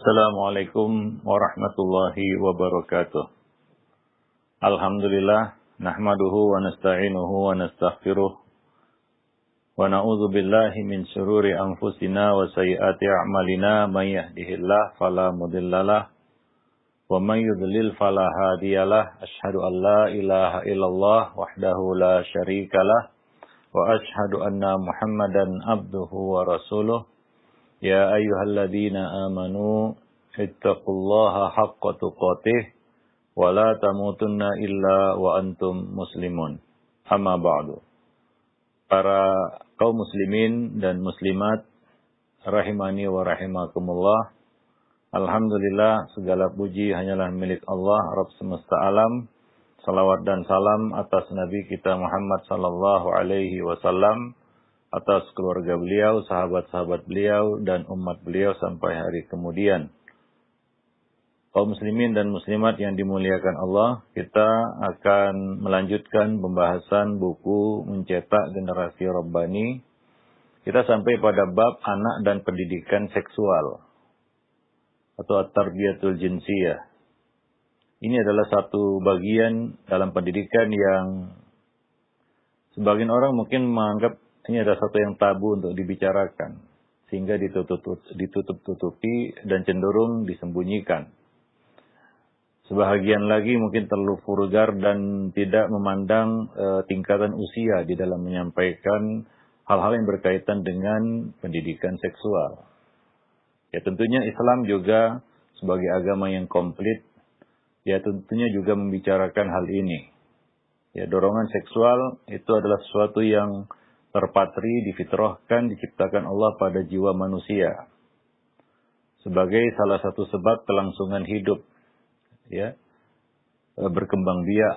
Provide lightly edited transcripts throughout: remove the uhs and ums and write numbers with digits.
Assalamualaikum warahmatullahi wabarakatuh. Alhamdulillah, nahmaduhu wa nasta'inuhu wa nastaghfiruh. Wa na'udzu billahi min syururi anfusina wa sayyiati a'malina, may yahdihillahu fala mudhillalah wa may yudlil fala hadiyalah. Asyhadu an la ilaha illallah wahdahu la syarikalah wa asyhadu anna Muhammadan abduhu wa rasuluh. Ya ayyuhalladzina amanu ittaqullaha haqqa tuqatih wa la tamutunna illa wa antum muslimun. Amma ba'du. Para kaum muslimin dan muslimat rahimani wa rahimakumullah. Alhamdulillah, segala puji hanyalah milik Allah Rabb semesta alam. Salawat dan salam atas Nabi kita Muhammad sallallahu alaihi wasallam, atas keluarga beliau, sahabat-sahabat beliau, dan umat beliau sampai hari kemudian. Kaum muslimin dan muslimat yang dimuliakan Allah, kita akan melanjutkan pembahasan buku Mencetak Generasi Rabbani. Kita sampai pada bab anak dan pendidikan seksual, atau at-tarbiyatul jinsiyah. Ini adalah satu bagian dalam pendidikan yang sebagian orang mungkin menganggap ini adalah satu yang tabu untuk dibicarakan, sehingga ditutup-tutupi dan cenderung disembunyikan. Sebahagian lagi mungkin terlalu vulgar dan tidak memandang tingkatan usia di dalam menyampaikan hal-hal yang berkaitan dengan pendidikan seksual. Ya, tentunya Islam juga sebagai agama yang komplit, ya tentunya juga membicarakan hal ini. Ya, dorongan seksual itu adalah sesuatu yang terpatri, difitrahkan, diciptakan Allah pada jiwa manusia sebagai salah satu sebab kelangsungan hidup, ya, berkembang biak,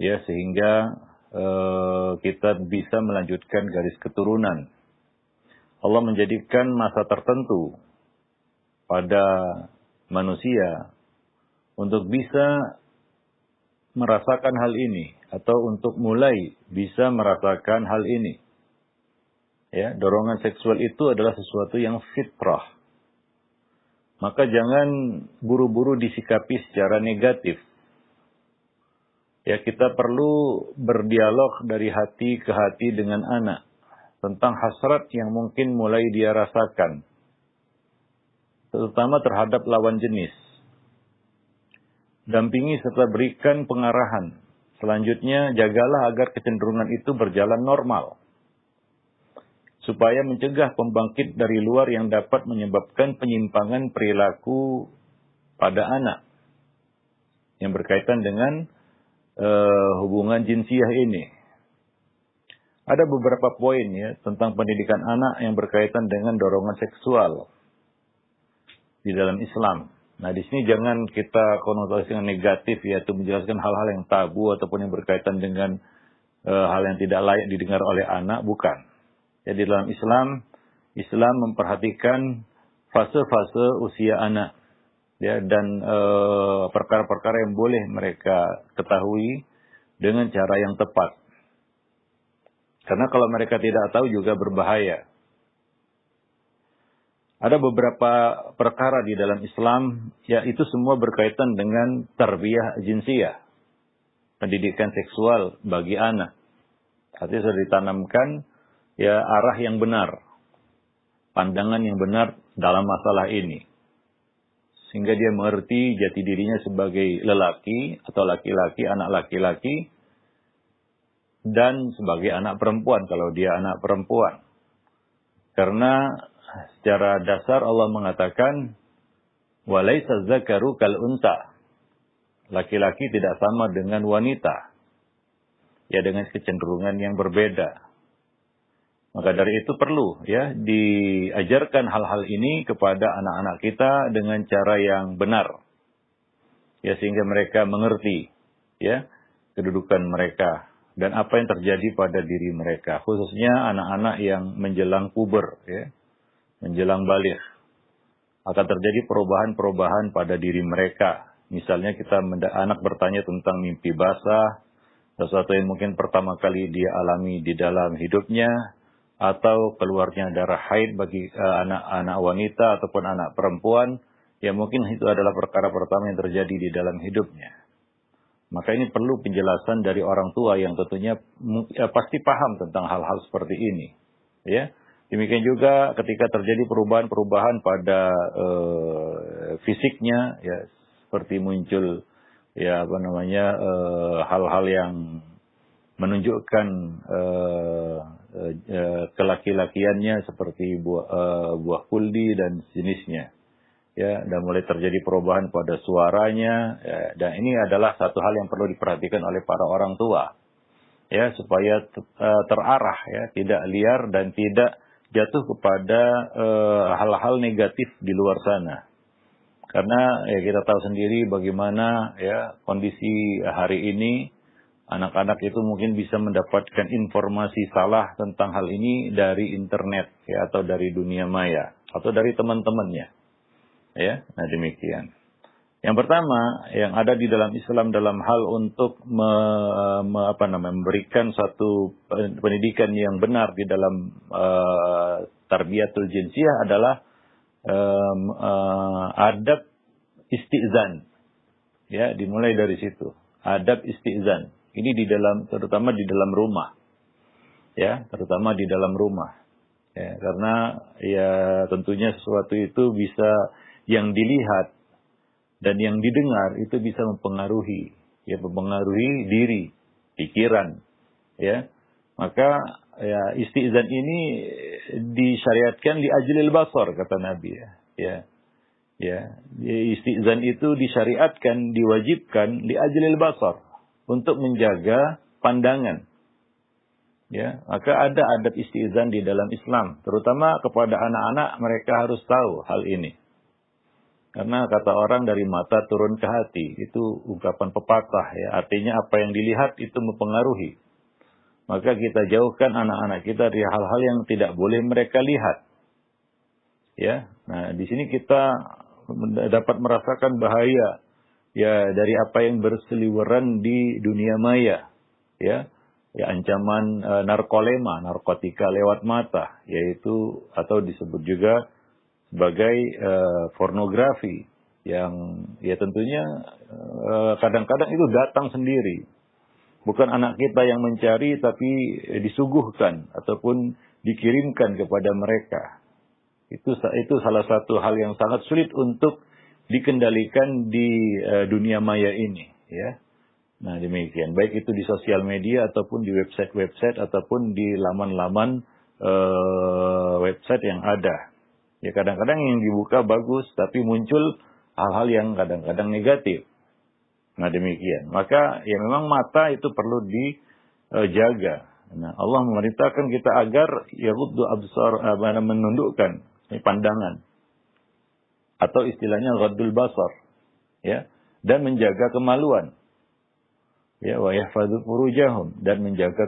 ya, sehingga kita bisa melanjutkan garis keturunan. Allah menjadikan masa tertentu pada manusia untuk bisa merasakan hal ini, atau untuk mulai bisa merasakan hal ini. Ya, dorongan seksual itu adalah sesuatu yang fitrah. Maka jangan buru-buru disikapi secara negatif. Ya, kita perlu berdialog dari hati ke hati dengan anak tentang hasrat yang mungkin mulai dia rasakan, terutama terhadap lawan jenis. Dampingi serta berikan pengarahan. Selanjutnya, jagalah agar kecenderungan itu berjalan normal, supaya mencegah pembangkit dari luar yang dapat menyebabkan penyimpangan perilaku pada anak yang berkaitan dengan hubungan jinsiah ini. Ada beberapa poin ya tentang pendidikan anak yang berkaitan dengan dorongan seksual di dalam Islam. Nah, di sini jangan kita konotasikan negatif, yaitu menjelaskan hal-hal yang tabu ataupun yang berkaitan dengan hal yang tidak layak didengar oleh anak, bukan. Ya, di dalam Islam memperhatikan fase-fase usia anak, ya, dan perkara-perkara yang boleh mereka ketahui dengan cara yang tepat. Karena kalau mereka tidak tahu juga berbahaya. Ada beberapa perkara di dalam Islam, ya itu semua berkaitan dengan tarbiyah jinsiyah, pendidikan seksual bagi anak. Artinya sudah ditanamkan ya arah yang benar, pandangan yang benar dalam masalah ini. Sehingga dia mengerti jati dirinya sebagai lelaki atau laki-laki, anak laki-laki, dan sebagai anak perempuan kalau dia anak perempuan. Karena secara dasar Allah mengatakan walaisa dzakaru kal unta. Laki-laki tidak sama dengan wanita. Ya, dengan kecenderungan yang berbeda. Maka dari itu perlu ya diajarkan hal-hal ini kepada anak-anak kita dengan cara yang benar. Ya, sehingga mereka mengerti ya kedudukan mereka dan apa yang terjadi pada diri mereka, khususnya anak-anak yang menjelang puber ya. Menjelang balik, akan terjadi perubahan-perubahan pada diri mereka. Misalnya anak bertanya tentang mimpi basah, sesuatu yang mungkin pertama kali dia alami di dalam hidupnya, atau keluarnya darah haid bagi anak-anak wanita ataupun anak perempuan, ya mungkin itu adalah perkara pertama yang terjadi di dalam hidupnya. Maka ini perlu penjelasan dari orang tua yang tentunya pasti paham tentang hal-hal seperti ini. Ya, demikian juga ketika terjadi perubahan-perubahan pada fisiknya, ya seperti muncul ya hal-hal yang menunjukkan kelaki-lakiannya seperti buah kuldi dan jenisnya. Ya, dan mulai terjadi perubahan pada suaranya, ya, dan ini adalah satu hal yang perlu diperhatikan oleh para orang tua, ya, supaya terarah, ya, tidak liar dan tidak jatuh kepada hal-hal negatif di luar sana. Karena ya kita tahu sendiri bagaimana ya kondisi hari ini, anak-anak itu mungkin bisa mendapatkan informasi salah tentang hal ini dari internet, ya, atau dari dunia maya atau dari teman-temannya. Ya, nah demikian. Yang pertama yang ada di dalam Islam dalam hal untuk memberikan satu pendidikan yang benar di dalam tarbiyatul jinsiyah adalah adab istizan. Ya, dimulai dari situ. Adab istizan. Ini terutama di dalam rumah. Ya, terutama di dalam rumah. Ya, karena ya tentunya sesuatu itu bisa yang dilihat dan yang didengar itu bisa mempengaruhi diri, pikiran, ya. Maka ya istizan ini disyariatkan li ajlil basar kata Nabi, ya. Ya, istizan itu disyariatkan, diwajibkan li ajlil basar untuk menjaga pandangan. Ya, maka ada adab istizan di dalam Islam, terutama kepada anak-anak mereka harus tahu hal ini. Karena kata orang dari mata turun ke hati, itu ungkapan pepatah, ya. Artinya apa yang dilihat itu mempengaruhi. Maka kita jauhkan anak-anak kita dari hal-hal yang tidak boleh mereka lihat. Ya, nah di sini kita dapat merasakan bahaya, ya, dari apa yang berseliweran di dunia maya, ya. Ya, ancaman narkolema, narkotika lewat mata, yaitu atau disebut juga sebagai pornografi yang ya tentunya kadang-kadang itu datang sendiri. Bukan anak kita yang mencari tapi disuguhkan ataupun dikirimkan kepada mereka. Itu salah satu hal yang sangat sulit untuk dikendalikan di dunia maya ini, ya. Nah, demikian. Baik itu di sosial media ataupun di website-website ataupun di laman-laman website yang ada. Ya kadang-kadang yang dibuka bagus, tapi muncul hal-hal yang kadang-kadang negatif. Nah demikian. Maka ya memang mata itu perlu dijaga. Nah Allah memerintahkan kita agar yaghuddu absar, menundukkan pandangan. Atau istilahnya ghaddul basar. Ya, dan menjaga kemaluan. Ya, wa yahfadzu furujahum, dan menjaga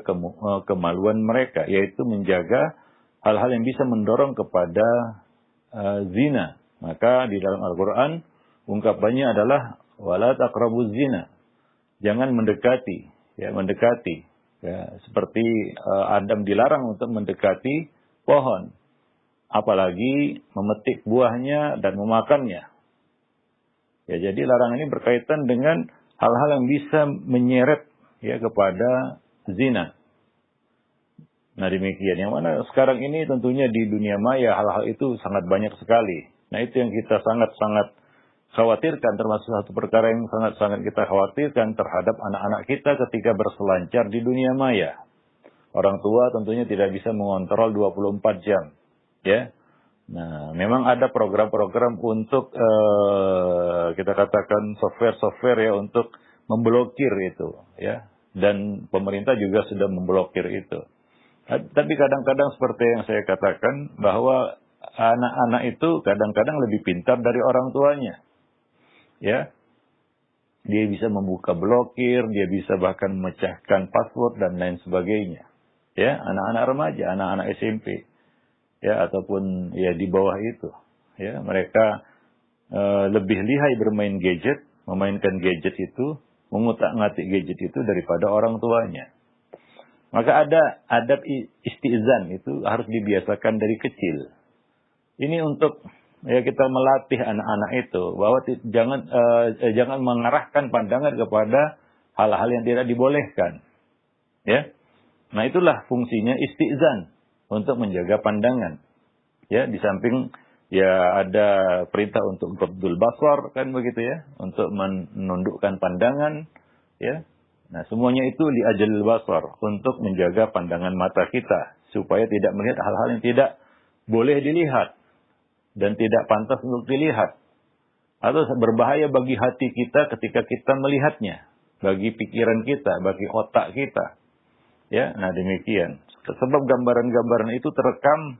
kemaluan mereka, yaitu menjaga hal-hal yang bisa mendorong kepada zina. Maka di dalam Al-Quran ungkapannya adalah wala taqrabuz zina, jangan mendekati, ya, seperti Adam dilarang untuk mendekati pohon, apalagi memetik buahnya dan memakannya. Ya, jadi larangan ini berkaitan dengan hal-hal yang bisa menyeret, ya, kepada zina. Nah demikian, yang mana sekarang ini tentunya di dunia maya hal-hal itu sangat banyak sekali. Nah itu yang kita sangat-sangat khawatirkan, termasuk satu perkara yang sangat-sangat kita khawatirkan terhadap anak-anak kita ketika berselancar di dunia maya. Orang tua tentunya tidak bisa mengontrol 24 jam. Ya. Nah memang ada program-program untuk kita katakan software-software, ya, untuk memblokir itu, ya. Dan pemerintah juga sudah memblokir itu. Tapi kadang-kadang seperti yang saya katakan, bahwa anak-anak itu kadang-kadang lebih pintar dari orang tuanya. Ya, dia bisa membuka blokir, dia bisa bahkan memecahkan password dan lain sebagainya. Ya, anak-anak remaja, anak-anak SMP, ya, ataupun ya di bawah itu. Ya, mereka lebih lihai bermain gadget, memainkan gadget itu, mengutak-ngatik gadget itu daripada orang tuanya. Maka ada adab istizan, itu harus dibiasakan dari kecil. Ini untuk ya kita melatih anak-anak itu bahwa jangan mengarahkan pandangan kepada hal-hal yang tidak dibolehkan. Ya. Nah, itulah fungsinya istizan untuk menjaga pandangan. Ya, di samping ya ada perintah untuk ghabdul basar kan begitu ya, untuk menundukkan pandangan ya. Nah, semuanya itu li ajlil basar, untuk menjaga pandangan mata kita supaya tidak melihat hal-hal yang tidak boleh dilihat dan tidak pantas untuk dilihat atau berbahaya bagi hati kita ketika kita melihatnya, bagi pikiran kita, bagi otak kita. Ya, nah demikian. Sebab gambaran-gambaran itu terekam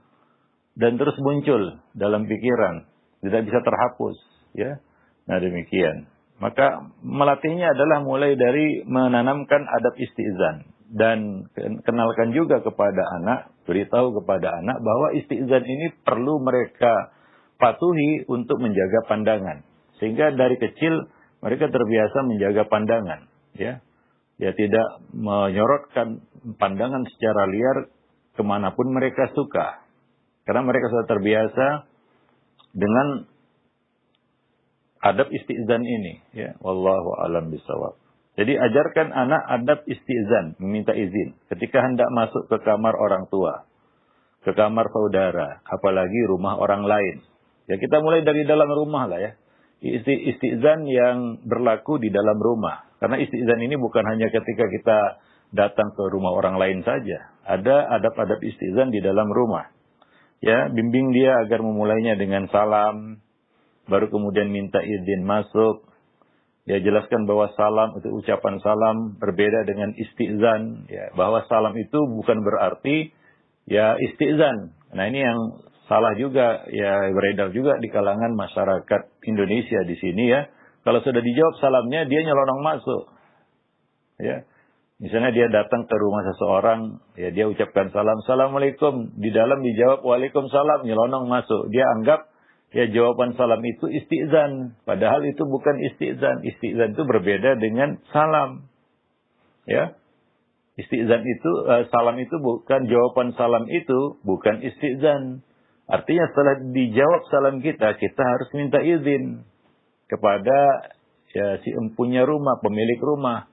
dan terus muncul dalam pikiran, tidak bisa terhapus, ya. Nah demikian. Maka melatihnya adalah mulai dari menanamkan adab istizan dan kenalkan juga kepada anak, beritahu kepada anak bahwa istizan ini perlu mereka patuhi untuk menjaga pandangan, sehingga dari kecil mereka terbiasa menjaga pandangan, ya. Ya, tidak menyorotkan pandangan secara liar kemanapun mereka suka. Karena mereka sudah terbiasa dengan adab istizan ini. Ya, wallahu alam bisawab. Jadi ajarkan anak adab istizan, meminta izin. Ketika hendak masuk ke kamar orang tua, ke kamar saudara, apalagi rumah orang lain. Ya, kita mulai dari dalam rumah lah ya. Istizan yang berlaku di dalam rumah. Karena istizan ini bukan hanya ketika kita datang ke rumah orang lain saja. Ada adab-adab istizan di dalam rumah. Ya, bimbing dia agar memulainya dengan salam, baru kemudian minta izin masuk. Ya, jelaskan bahwa salam itu ucapan salam berbeda dengan istizan. Ya, bahwa salam itu bukan berarti ya istizan. Nah, ini yang salah juga, ya beredar juga di kalangan masyarakat Indonesia di sini ya. Kalau sudah dijawab salamnya, dia nyelonong masuk. Ya. Misalnya dia datang ke rumah seseorang, ya dia ucapkan salam, Assalamualaikum. Di dalam dijawab Waalaikumsalam, nyelonong masuk. Dia anggap ya jawaban salam itu istizan. Padahal itu bukan istizan. Istizan itu berbeda dengan salam. Ya. Istizan itu, salam itu bukan, jawaban salam itu bukan istizan. Artinya setelah dijawab salam kita harus minta izin kepada ya si empunya rumah, pemilik rumah.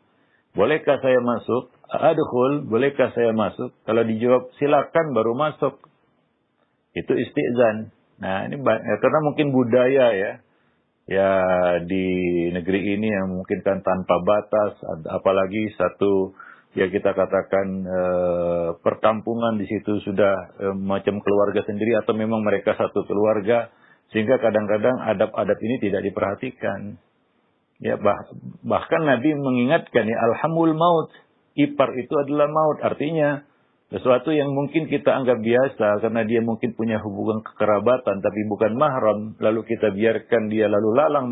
Bolehkah saya masuk? Adkhul, bolehkah saya masuk? Kalau dijawab silakan baru masuk. Itu istizan. Nah, ini karena mungkin budaya ya. Ya di negeri ini yang mungkin kan tanpa batas, apalagi satu ya kita katakan perkampungan di situ sudah macam keluarga sendiri atau memang mereka satu keluarga. Sehingga kadang-kadang adab-adab ini tidak diperhatikan. Ya, bahkan Nabi mengingatkan ya, alhamul maut. Ipar itu adalah maut. Artinya, sesuatu yang mungkin kita anggap biasa, karena dia mungkin punya hubungan kekerabatan, tapi bukan mahram. Lalu kita biarkan dia lalu lalang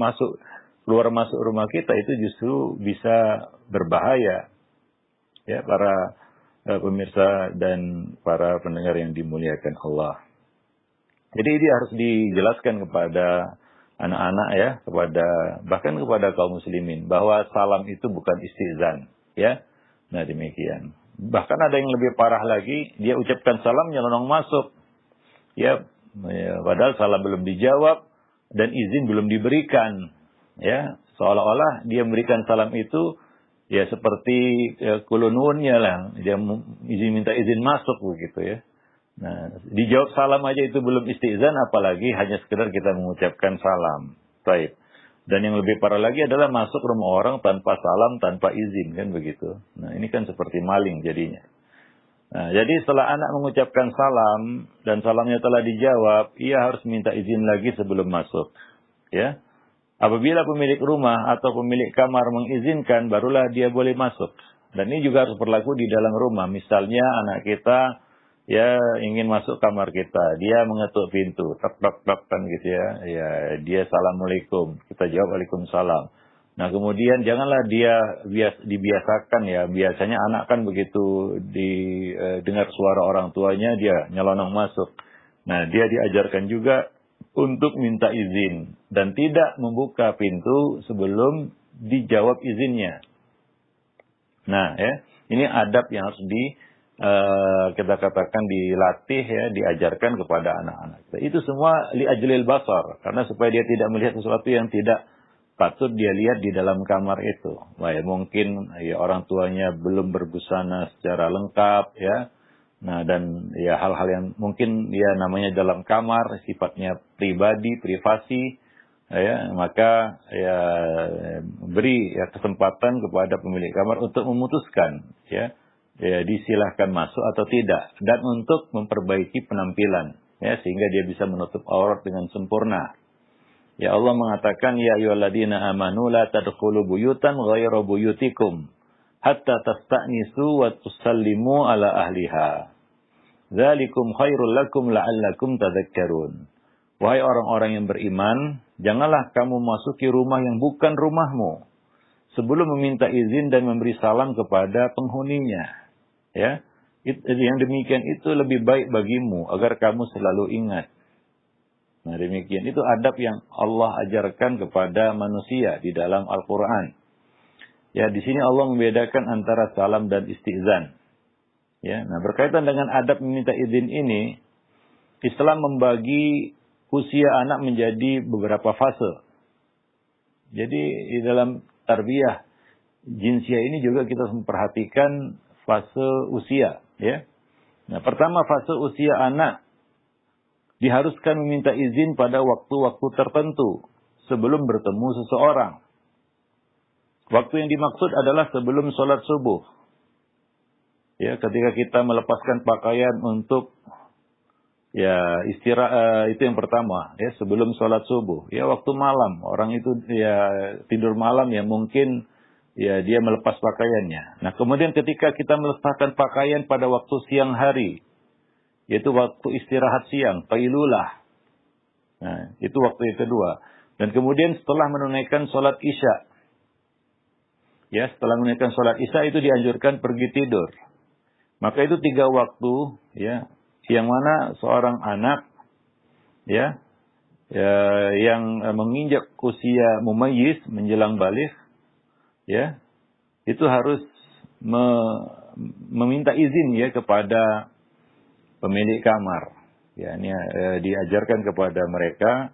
keluar masuk rumah kita, itu justru bisa berbahaya. Ya, para pemirsa dan para pendengar yang dimuliakan Allah. Jadi ini harus dijelaskan kepada anak-anak ya, bahkan kepada kaum muslimin bahwa salam itu bukan istizan, ya. Nah, demikian. Bahkan ada yang lebih parah lagi, dia ucapkan salam nyelonong masuk. Ya, padahal salam belum dijawab dan izin belum diberikan. Ya, seolah-olah dia memberikan salam itu ya seperti kulununnya lah, dia minta izin masuk begitu ya. Nah, dijawab salam aja itu belum istizan, apalagi hanya sekedar kita mengucapkan salam. Baik. Dan yang lebih parah lagi adalah masuk rumah orang tanpa salam, tanpa izin, kan begitu. Nah, ini kan seperti maling jadinya. Nah, jadi setelah anak mengucapkan salam dan salamnya telah dijawab, ia harus minta izin lagi sebelum masuk. Ya. Apabila pemilik rumah atau pemilik kamar mengizinkan, barulah dia boleh masuk. Dan ini juga harus berlaku di dalam rumah. Misalnya anak kita ya ingin masuk kamar kita, dia mengetuk pintu, tok tok tok kan gitu ya. Ya, dia assalamualaikum, kita jawab waalaikumsalam. Nah, kemudian janganlah dia dibiasakan ya. Biasanya anak kan begitu dengar suara orang tuanya dia nyelonong masuk. Nah, dia diajarkan juga untuk minta izin dan tidak membuka pintu sebelum dijawab izinnya. Nah, ya, ini adab yang harus kita katakan dilatih ya, diajarkan kepada anak-anak. Itu semua li ajlil basar, karena supaya dia tidak melihat sesuatu yang tidak patut dia lihat di dalam kamar itu. Wah, ya, mungkin ya orang tuanya belum berbusana secara lengkap ya. Nah, dan ya hal-hal yang mungkin ya namanya dalam kamar sifatnya pribadi, privasi ya, maka ya beri ya kesempatan kepada pemilik kamar untuk memutuskan ya disilahkan masuk atau tidak, dan untuk memperbaiki penampilan ya sehingga dia bisa menutup aurat dengan sempurna. Ya, Allah mengatakan ya ayyuhalladzina amanu la tadkhulu buyutan ghayra buyutikum hatta tasta'nisu wa tusallimu ala ahliha. Dzalikum khairul lakum la'allakum tadhakkarun. Wahai orang-orang yang beriman, janganlah kamu masuki rumah yang bukan rumahmu sebelum meminta izin dan memberi salam kepada penghuninya. Ya, yang demikian itu lebih baik bagimu agar kamu selalu ingat. Nah, demikian itu adab yang Allah ajarkan kepada manusia di dalam Al-Quran. Ya, di sini Allah membedakan antara salam dan istizan. Ya, nah berkaitan dengan adab meminta izin ini, Islam membagi usia anak menjadi beberapa fase. Jadi di dalam tarbiyah jinsiah ini juga kita memperhatikan fase usia, ya. Nah, pertama fase usia anak diharuskan meminta izin pada waktu-waktu tertentu sebelum bertemu seseorang. Waktu yang dimaksud adalah sebelum sholat subuh. Ya, ketika kita melepaskan pakaian untuk ya istirahat, itu yang pertama, ya sebelum sholat subuh. Ya, waktu malam orang itu ya tidur malam ya mungkin ya dia melepas pakaiannya. Nah, kemudian ketika kita melepaskan pakaian pada waktu siang hari, yaitu waktu istirahat siang, qailulah. Nah, itu waktu yang kedua. Dan kemudian setelah menunaikan sholat isya, ya setelah menunaikan sholat isya itu dianjurkan pergi tidur. Maka itu 3 waktu, ya, yang mana seorang anak, ya yang menginjak usia mumayyiz menjelang baligh, ya, itu harus meminta izin ya kepada pemilik kamar. Ya, ini diajarkan kepada mereka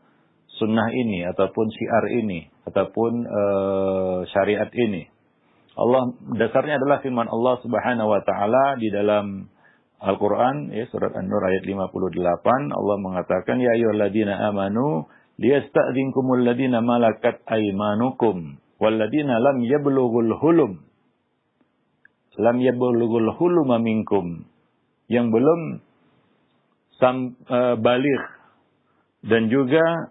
sunnah ini ataupun syiar ini ataupun syariat ini. Allah dasarnya adalah firman Allah Subhanahu wa taala di dalam Al-Qur'an ya surat An-Nur ayat 58. Allah mengatakan ya ayyuhalladzina amanu liyasta'dzinkumul ladzina malakat aymanukum walladzina lam yablughul hulum minkum, yang belum baligh, dan juga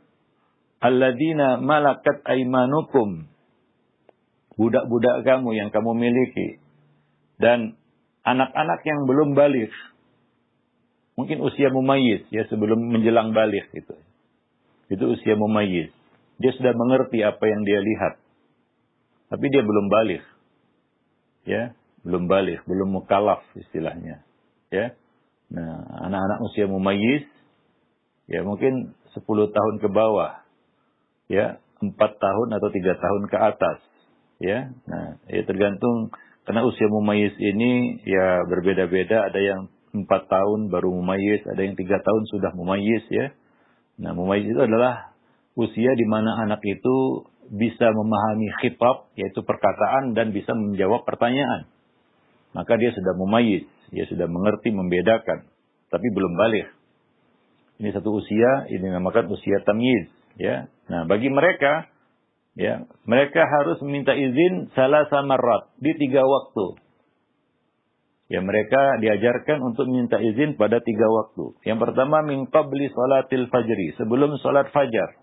alladzina malakat aymanukum, budak-budak kamu yang kamu miliki, dan anak-anak yang belum baligh, mungkin usia mumayyiz ya sebelum menjelang baligh itu usia mumayyiz, dia sudah mengerti apa yang dia lihat, tapi dia belum baligh, ya belum baligh, belum mukallaf istilahnya, ya. Nah, anak-anak usia mumayyiz ya mungkin 10 tahun ke bawah, ya 4 tahun atau 3 tahun ke atas, ya. Nah, ya tergantung, karena usia mumayyiz ini ya berbeda-beda, ada yang 4 tahun baru mumayyiz, ada yang 3 tahun sudah mumayyiz, ya. Nah, mumayyiz itu adalah usia di mana anak itu bisa memahami khitab, yaitu perkataan, dan bisa menjawab pertanyaan. Maka dia sudah mumayyiz, dia sudah mengerti, membedakan, tapi belum baligh. Ini satu usia, ini dinamakan usia tamyiz, ya. Nah, bagi mereka, ya, mereka harus meminta izin salasa marrat, di 3 waktu. Ya, mereka diajarkan untuk minta izin pada 3 waktu. Yang pertama, min qabli salatil fajri, sebelum salat fajar.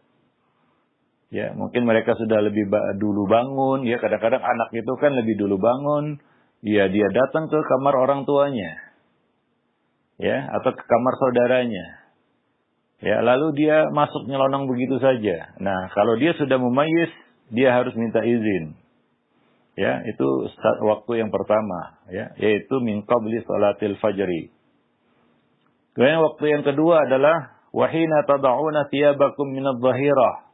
Ya, mungkin mereka sudah lebih dulu bangun, ya kadang-kadang anak itu kan lebih dulu bangun, ya dia datang ke kamar orang tuanya, ya, atau ke kamar saudaranya. Ya, lalu dia masuk nyelonong begitu saja. Nah, kalau dia sudah mumayyiz, dia harus minta izin. Ya, itu waktu yang pertama, ya, yaitu min qabli salatil fajri. Kemudian waktu yang kedua adalah wahina tad'una thiyabakum minadh-dhahirah.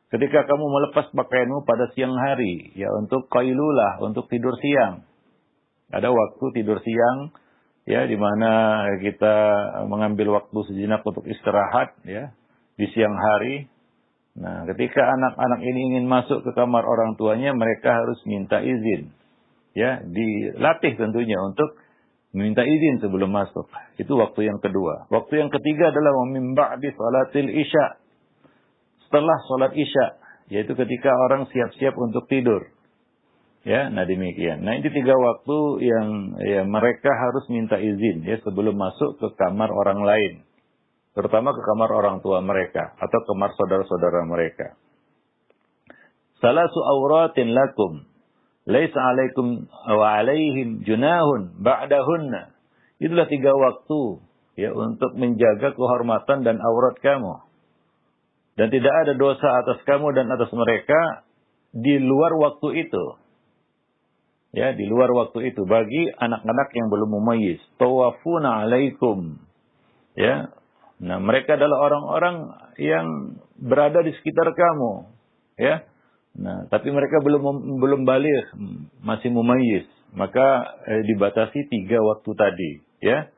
Ketika kamu melepas pakaianmu pada siang hari, ya untuk qailulah, untuk tidur siang. Ada waktu tidur siang, ya, di mana kita mengambil waktu sejenak untuk istirahat, ya, di siang hari. Nah, ketika anak-anak ini ingin masuk ke kamar orang tuanya, mereka harus minta izin, ya, dilatih tentunya untuk minta izin sebelum masuk. Itu waktu yang kedua. Waktu yang ketiga adalah min ba'di salatil isya. Setelah salat isya, yaitu ketika orang siap-siap untuk tidur. Ya, nah demikian. Nah, ini 3 waktu yang ya mereka harus minta izin ya sebelum masuk ke kamar orang lain. Terutama ke kamar orang tua mereka atau kamar saudara-saudara mereka. Salasu auratin lakum. Laisa alaikum wa alaihim junahun ba'dahunna. Itulah 3 waktu ya untuk menjaga kehormatan dan aurat kamu. Dan tidak ada dosa atas kamu dan atas mereka di luar waktu itu. Ya, di luar waktu itu bagi anak-anak yang belum mumayyiz. Tawafuna alaikum. Ya. Nah, mereka adalah orang-orang yang berada di sekitar kamu. Ya. Nah, tapi mereka belum baligh, masih mumayyiz. Maka dibatasi 3 waktu tadi, ya.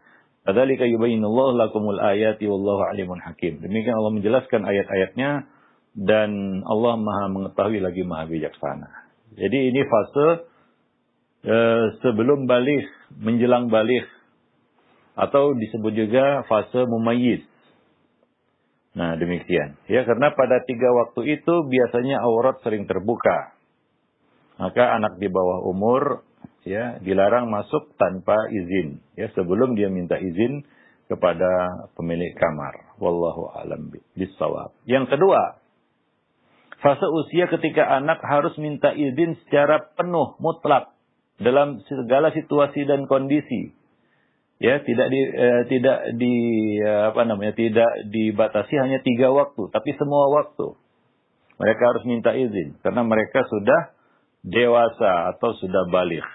Kadzalika yubayyinullahu lakumul ayati wallahu alimun hakim. Demikian Allah menjelaskan ayat-ayatnya dan Allah Maha mengetahui lagi Maha bijaksana. Jadi ini fase sebelum baligh, menjelang baligh, atau disebut juga fase mumayyiz. Nah, demikian. Ya, karena pada 3 waktu itu biasanya aurat sering terbuka. Maka anak di bawah umur ya dilarang masuk tanpa izin. Ya, sebelum dia minta izin kepada pemilik kamar. Wallahu a'lam bishawab. Yang kedua, fase usia ketika anak harus minta izin secara penuh, mutlak dalam segala situasi dan kondisi. Ya, tidak dibatasi hanya 3 waktu, tapi semua waktu. Mereka harus minta izin karena mereka sudah dewasa atau sudah baligh.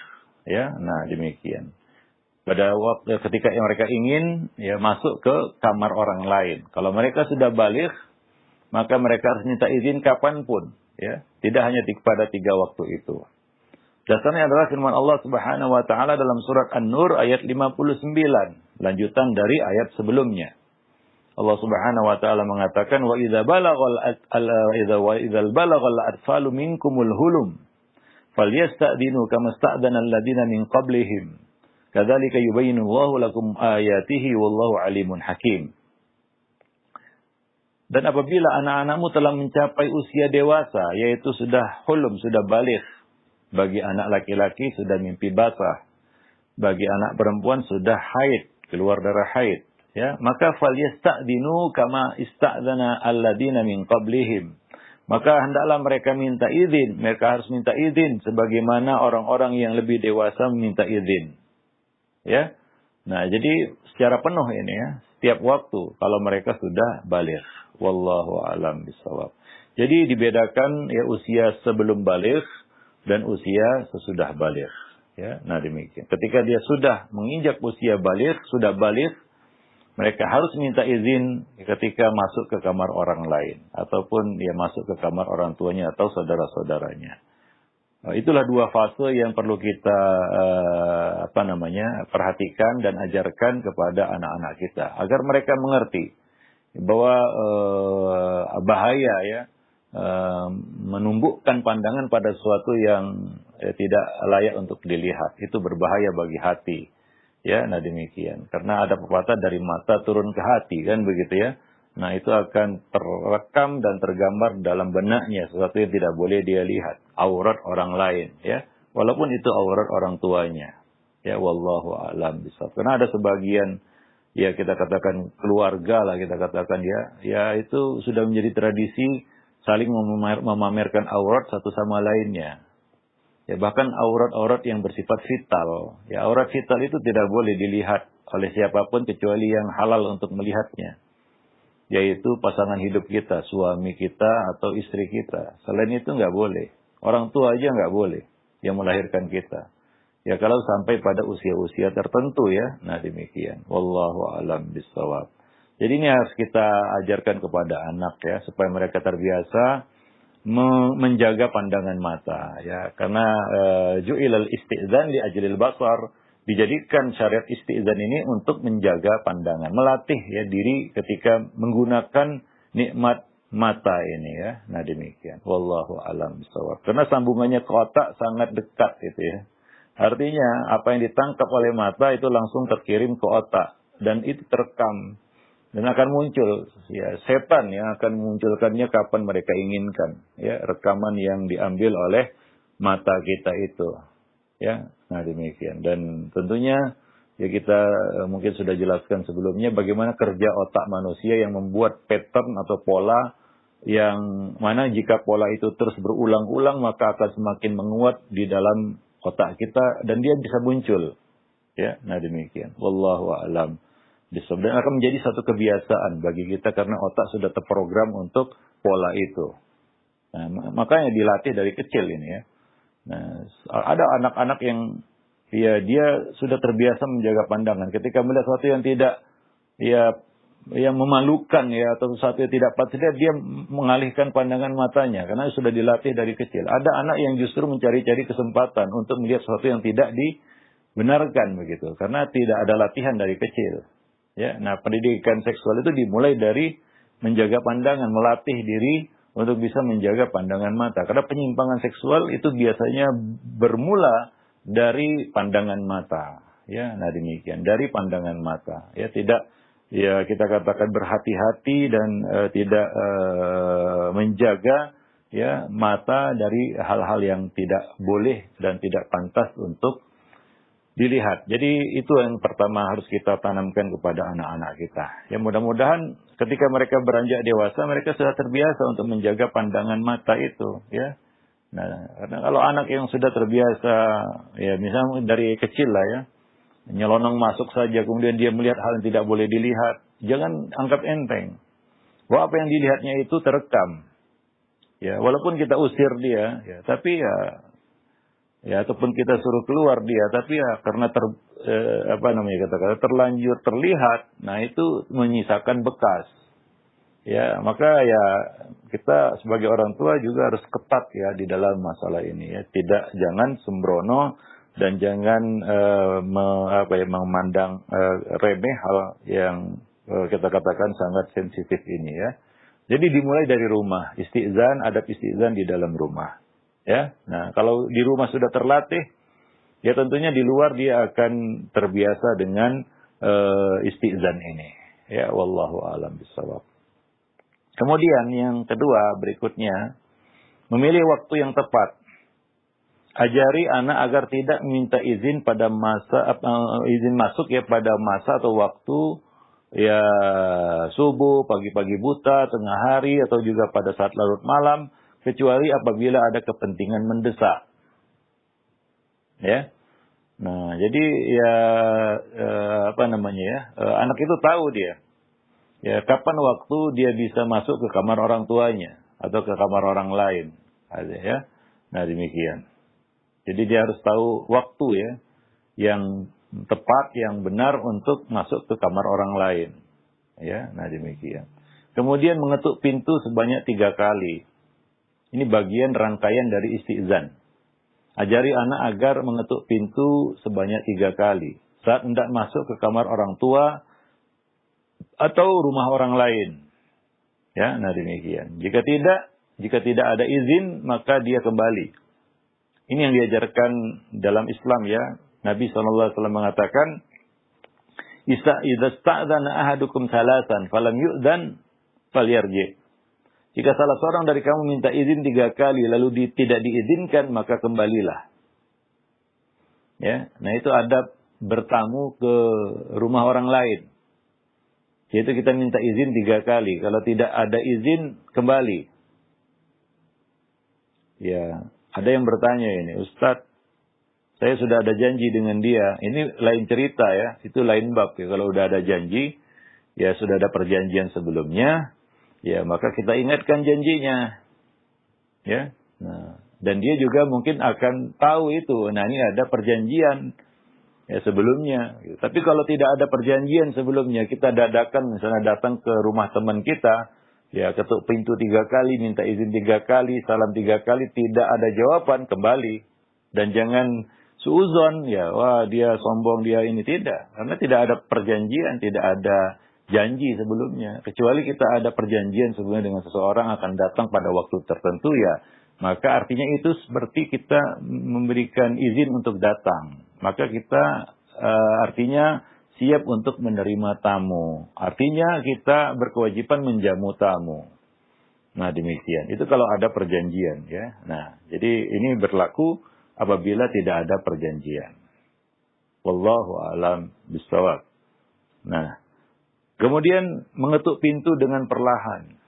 Ya, nah demikian. Pada waktu ketika mereka ingin ya masuk ke kamar orang lain. Kalau mereka sudah baligh, maka mereka harus minta izin kapanpun. Ya, tidak hanya pada 3 waktu itu. Dasarnya adalah firman Allah Subhanahu wa taala dalam surat An-Nur ayat 59, lanjutan dari ayat sebelumnya. Allah Subhanahu wa taala mengatakan wa idza balagal atfalu minkumul hulum falyasta'dinu kama sta'dana alladziina min qablihim. Kadzalika yubayyinu Allahu lakum ayatihi wallahu alimun hakim. Dan apabila anak-anakmu telah mencapai usia dewasa, yaitu sudah hulum, sudah baligh, bagi anak laki-laki sudah mimpi basah, bagi anak perempuan sudah haid, keluar darah haid, ya, maka falyasta'dinu kama ista'dzana alladziina min qablihim. Maka hendaklah mereka minta izin, mereka harus minta izin sebagaimana orang-orang yang lebih dewasa meminta izin. Ya. Nah, jadi secara penuh ini ya, setiap waktu kalau mereka sudah baligh. Wallahu a'lam bishawab. Jadi dibedakan ya usia sebelum baligh dan usia sesudah baligh. Ya, nah demikian. Ketika dia sudah menginjak usia baligh, sudah baligh, mereka harus minta izin ketika masuk ke kamar orang lain ataupun dia masuk ke kamar orang tuanya atau saudara-saudaranya. Itulah 2 fase yang perlu kita perhatikan dan ajarkan kepada anak-anak kita agar mereka mengerti bahwa bahaya ya menumbuhkan pandangan pada sesuatu yang tidak layak untuk dilihat. Itu berbahaya bagi hati. Ya, nah demikian. Karena ada pepatah dari mata turun ke hati, kan begitu ya. Nah, itu akan terekam dan tergambar dalam benaknya sesuatu yang tidak boleh dia lihat. Aurat orang lain, ya. Walaupun itu aurat orang tuanya. Ya, wallahu a'lam bishawab. Karena ada sebagian ya kita katakan keluarga lah kita katakan ya itu sudah menjadi tradisi saling memamerkan aurat satu sama lainnya. Ya, bahkan aurat-aurat yang bersifat vital. Ya, aurat vital itu tidak boleh dilihat oleh siapapun kecuali yang halal untuk melihatnya. Yaitu pasangan hidup kita, suami kita atau istri kita. Selain itu nggak boleh. Orang tua aja nggak boleh yang melahirkan kita. Ya, kalau sampai pada usia-usia tertentu ya. Nah, demikian. Wallahu a'lam bishawab. Jadi ini harus kita ajarkan kepada anak ya, supaya mereka terbiasa menjaga pandangan mata ya, karena ju'ilal isti'dzan li ajlil basar, dijadikan syariat isti'zan ini untuk menjaga pandangan, melatih ya diri ketika menggunakan nikmat mata ini ya. Nah demikian. Wallahu a'lam bishawab. Karena sambungannya ke otak sangat dekat gitu ya. Artinya apa yang ditangkap oleh mata itu langsung terkirim ke otak dan itu terekam dan akan muncul ya setan yang akan memunculkannya kapan mereka inginkan ya, rekaman yang diambil oleh mata kita itu ya. Nah demikian. Dan tentunya ya kita mungkin sudah jelaskan sebelumnya bagaimana kerja otak manusia yang membuat pattern atau pola yang mana jika pola itu terus berulang-ulang maka akan semakin menguat di dalam otak kita dan dia bisa muncul. Ya, nah demikian. Wallahu a'lam bishawab. Dan akan menjadi satu kebiasaan bagi kita karena otak sudah terprogram untuk pola itu. Nah, makanya dilatih dari kecil ini ya. Nah, ada anak-anak yang ya dia sudah terbiasa menjaga pandangan. Ketika melihat sesuatu yang tidak ya yang memalukan ya atau sesuatu yang tidak patut dia mengalihkan pandangan matanya karena sudah dilatih dari kecil. Ada anak yang justru mencari-cari kesempatan untuk melihat sesuatu yang tidak dibenarkan begitu karena tidak ada latihan dari kecil. Ya, nah pendidikan seksual itu dimulai dari menjaga pandangan, melatih diri untuk bisa menjaga pandangan mata. Karena penyimpangan seksual itu biasanya bermula dari pandangan mata. Ya, nah demikian, dari pandangan mata. Ya, tidak ya kita katakan berhati-hati dan tidak menjaga ya mata dari hal-hal yang tidak boleh dan tidak pantas untuk dilihat. Jadi itu yang pertama harus kita tanamkan kepada anak-anak kita. Ya mudah-mudahan ketika mereka beranjak dewasa mereka sudah terbiasa untuk menjaga pandangan mata itu ya. Nah, karena kalau anak yang sudah terbiasa ya misalnya dari kecil lah ya nyelonong masuk saja, kemudian dia melihat hal yang tidak boleh dilihat. Jangan anggap enteng. Bahwa apa yang dilihatnya itu terekam. Ya, walaupun kita usir dia, ya, tapi ya ataupun kita suruh keluar dia, tapi ya karena terlanjur terlihat, nah itu menyisakan bekas. Ya, maka ya kita sebagai orang tua juga harus ketat ya di dalam masalah ini ya. Jangan sembrono dan jangan memandang remeh hal yang kita katakan sangat sensitif ini ya. Jadi dimulai dari rumah, isti'zan, adab isti'zan di dalam rumah. Ya. Nah, kalau di rumah sudah terlatih, ya tentunya di luar dia akan terbiasa dengan isti'zan ini. Ya, wallahu a'lam bishawab. Kemudian yang kedua berikutnya, memilih waktu yang tepat. Ajari anak agar tidak minta izin pada izin masuk ya pada masa atau waktu ya subuh, pagi-pagi buta, tengah hari atau juga pada saat larut malam kecuali apabila ada kepentingan mendesak. Ya. Nah, jadi ya anak itu tahu dia. Ya, kapan waktu dia bisa masuk ke kamar orang tuanya atau ke kamar orang lain. Ya. Nah, demikian. Jadi dia harus tahu waktu ya yang tepat, yang benar untuk masuk ke kamar orang lain. Ya, nah demikian. Kemudian mengetuk pintu sebanyak 3 kali. Ini bagian rangkaian dari isti'zan. Ajari anak agar mengetuk pintu sebanyak 3 kali saat hendak masuk ke kamar orang tua atau rumah orang lain. Ya, nah demikian. Jika tidak ada izin, maka dia kembali. Ini yang diajarkan dalam Islam ya. Nabi SAW mengatakan, "Idza sta'dzana ahadukum salasan falam yu'dzan falyarji." Jika salah seorang dari kamu minta izin 3 kali lalu tidak diizinkan, maka kembalilah. Ya, nah itu adab bertamu ke rumah orang lain. Yaitu kita minta izin 3 kali. Kalau tidak ada izin, kembali. Ya. Ada yang bertanya ini, Ustadz, saya sudah ada janji dengan dia. Ini lain cerita ya, itu lain bab ya. Kalau udah ada janji, ya sudah ada perjanjian sebelumnya, ya maka kita ingatkan janjinya. Ya, nah, dan dia juga mungkin akan tahu itu. Nah ini ada perjanjian ya sebelumnya. Tapi kalau tidak ada perjanjian sebelumnya, kita dadakan misalnya datang ke rumah teman kita, ya ketuk pintu 3 kali, minta izin 3 kali, salam 3 kali, tidak ada jawaban, kembali. Dan jangan suuzon, ya, wah dia sombong, dia ini. Tidak. Karena tidak ada perjanjian, tidak ada janji sebelumnya. Kecuali kita ada perjanjian sebelumnya dengan seseorang akan datang pada waktu tertentu, ya, maka artinya itu seperti kita memberikan izin untuk datang. Maka kita artinya siap untuk menerima tamu. Artinya kita berkewajiban menjamu tamu. Nah, demikian. Itu kalau ada perjanjian, ya. Nah, jadi ini berlaku apabila tidak ada perjanjian. Wallahu a'lam bishawab. Nah, kemudian mengetuk pintu dengan perlahan.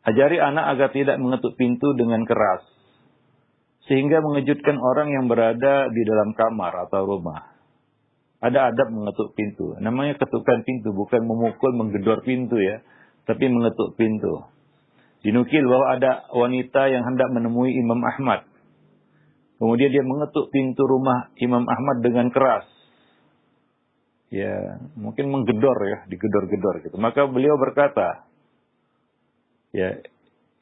Ajari anak agar tidak mengetuk pintu dengan keras, sehingga mengejutkan orang yang berada di dalam kamar atau rumah. Ada adab mengetuk pintu. Namanya ketukan pintu, bukan memukul, menggedor pintu, ya, tapi mengetuk pintu. Dinukil bahwa ada wanita yang hendak menemui Imam Ahmad. Kemudian dia mengetuk pintu rumah Imam Ahmad dengan keras. Ya, mungkin menggedor, ya, digedor-gedor gitu. Maka beliau berkata, ya,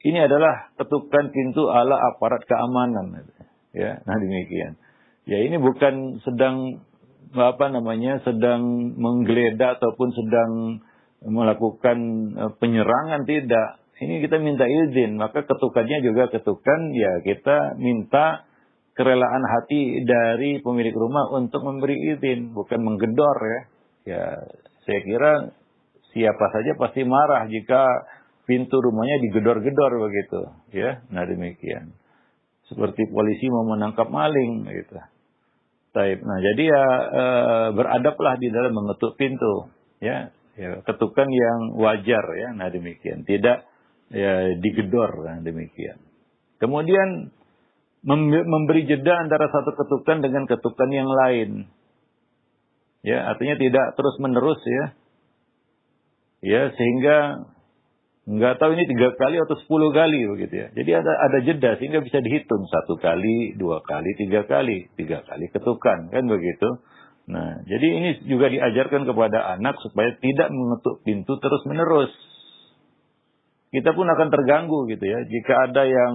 ini adalah ketukan pintu ala aparat keamanan. Ya, nah demikian. Ya, ini bukan sedang sedang menggeledah ataupun sedang melakukan penyerangan, tidak. Ini kita minta izin, maka ketukannya juga ketukan, ya, kita minta kerelaan hati dari pemilik rumah untuk memberi izin, bukan menggedor, ya. Ya, saya kira siapa saja pasti marah jika pintu rumahnya digedor-gedor begitu, ya. Nah, demikian. Seperti polisi mau menangkap maling gitu. Baik. Nah, jadi ya beradablah di dalam mengetuk pintu, ya. Ya, ketukan yang wajar, ya. Nah, demikian. Tidak, ya, digedor, nah, demikian. Kemudian memberi jeda antara satu ketukan dengan ketukan yang lain. Ya, artinya tidak terus-menerus, ya. Ya, sehingga nggak tahu ini 3 kali atau 10 kali begitu, ya. Jadi ada jeda sehingga bisa dihitung 1 kali, 2 kali, 3 kali, 3 kali ketukan, kan begitu. Nah, jadi ini juga diajarkan kepada anak supaya tidak mengetuk pintu terus-menerus. Kita pun akan terganggu gitu, ya. Jika ada yang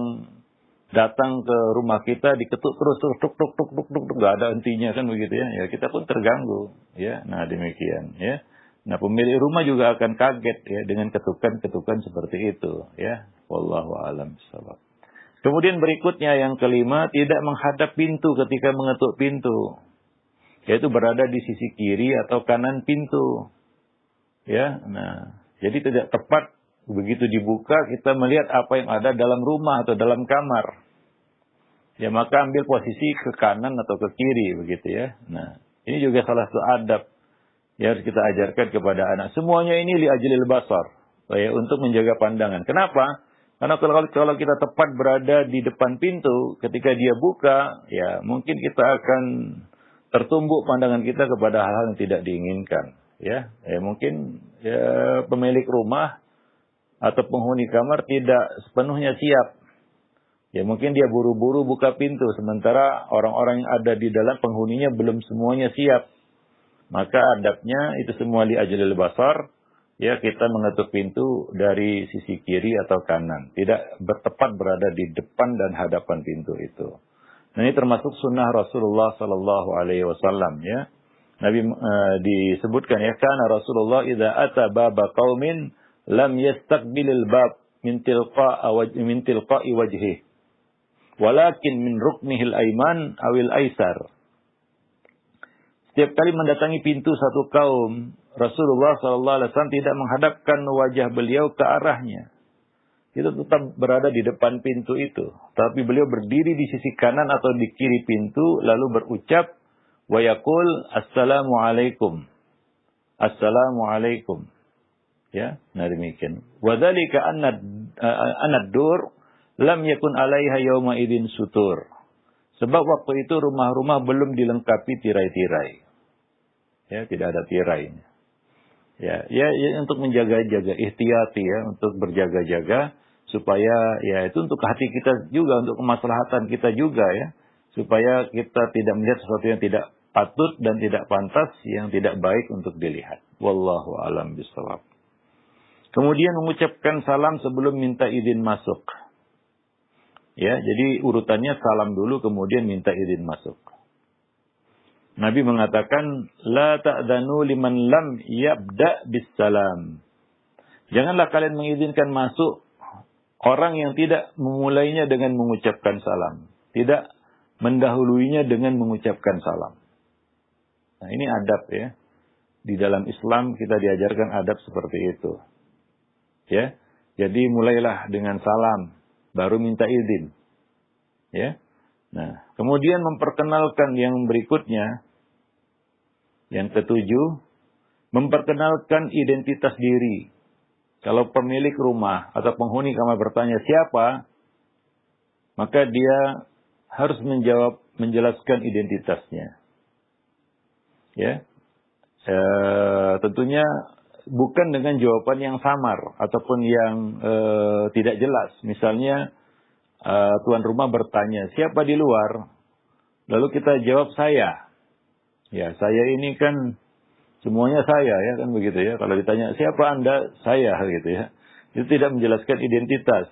datang ke rumah kita diketuk terus tuk tuk tuk tuk tuk, nggak ada hentinya, kan begitu, ya. Ya, kita pun terganggu, ya. Nah, demikian, ya. Nah, pemilik rumah juga akan kaget, ya, dengan ketukan-ketukan seperti itu, ya. Wallahu a'lam bishawab. Kemudian berikutnya yang kelima, tidak menghadap pintu ketika mengetuk pintu, yaitu berada di sisi kiri atau kanan pintu, ya. Nah, jadi tidak tepat begitu dibuka kita melihat apa yang ada dalam rumah atau dalam kamar. Ya, maka ambil posisi ke kanan atau ke kiri begitu, ya. Nah, ini juga salah satu adab, ya, harus kita ajarkan kepada anak. Semuanya ini li ajlil basar, ya, untuk menjaga pandangan. Kenapa? Karena kalau kita tepat berada di depan pintu ketika dia buka, ya, mungkin kita akan tertumbuk pandangan kita kepada hal-hal yang tidak diinginkan, ya. Ya, mungkin, ya, pemilik rumah atau penghuni kamar tidak sepenuhnya siap. Ya, mungkin dia buru-buru buka pintu, sementara orang-orang yang ada di dalam penghuninya belum semuanya siap. Maka adabnya itu semua li ajlil basar, ya, kita mengetuk pintu dari sisi kiri atau kanan, tidak bertepat berada di depan dan hadapan pintu itu. Nah, ini termasuk sunnah Rasulullah sallallahu alaihi wasallam, ya. Nabi disebutkan, ya, kana Rasulullah idza ata baba qaumin lam yastaqbilil bab min tilqa'i wajhihi, walakin min ruknihil aiman awil aisar. Setiap kali mendatangi pintu satu kaum, Rasulullah SAW tidak menghadapkan wajah beliau ke arahnya. Itu tetap berada di depan pintu itu. Tapi beliau berdiri di sisi kanan atau di kiri pintu, lalu berucap, wa yaqul assalamualaikum. Assalamualaikum. Ya, nah demikian. Wa dzalika anna dur lam yakun 'alaiha yauma idzin sutur. Sebab waktu itu rumah-rumah belum dilengkapi tirai-tirai. Ya, tidak ada tirainya. Ya, untuk menjaga-jaga, ihtiyati, ya, untuk berjaga-jaga supaya, ya, itu untuk hati kita juga, untuk kemaslahatan kita juga, ya, supaya kita tidak melihat sesuatu yang tidak patut dan tidak pantas, yang tidak baik untuk dilihat. Wallahu a'lam bishawab. Kemudian mengucapkan salam sebelum minta izin masuk. Ya, jadi urutannya salam dulu kemudian minta izin masuk. Nabi mengatakan, la ta'dhanu liman lam yabda bis salam. Janganlah kalian mengizinkan masuk orang yang tidak memulainya dengan mengucapkan salam. Tidak mendahuluinya dengan mengucapkan salam. Nah, ini adab ya. Di dalam Islam kita diajarkan adab seperti itu. Ya. Jadi mulailah dengan salam, baru minta izin. Ya. Nah, kemudian memperkenalkan yang berikutnya, yang ketujuh, memperkenalkan identitas diri. Kalau pemilik rumah atau penghuni kamar bertanya siapa, maka dia harus menjelaskan identitasnya. Ya, tentunya bukan dengan jawaban yang samar ataupun yang tidak jelas. Misalnya tuan rumah bertanya siapa di luar, lalu kita jawab saya. Ya, saya ini kan semuanya saya ya kan begitu ya. Kalau ditanya siapa Anda, saya gitu ya. Itu tidak menjelaskan identitas.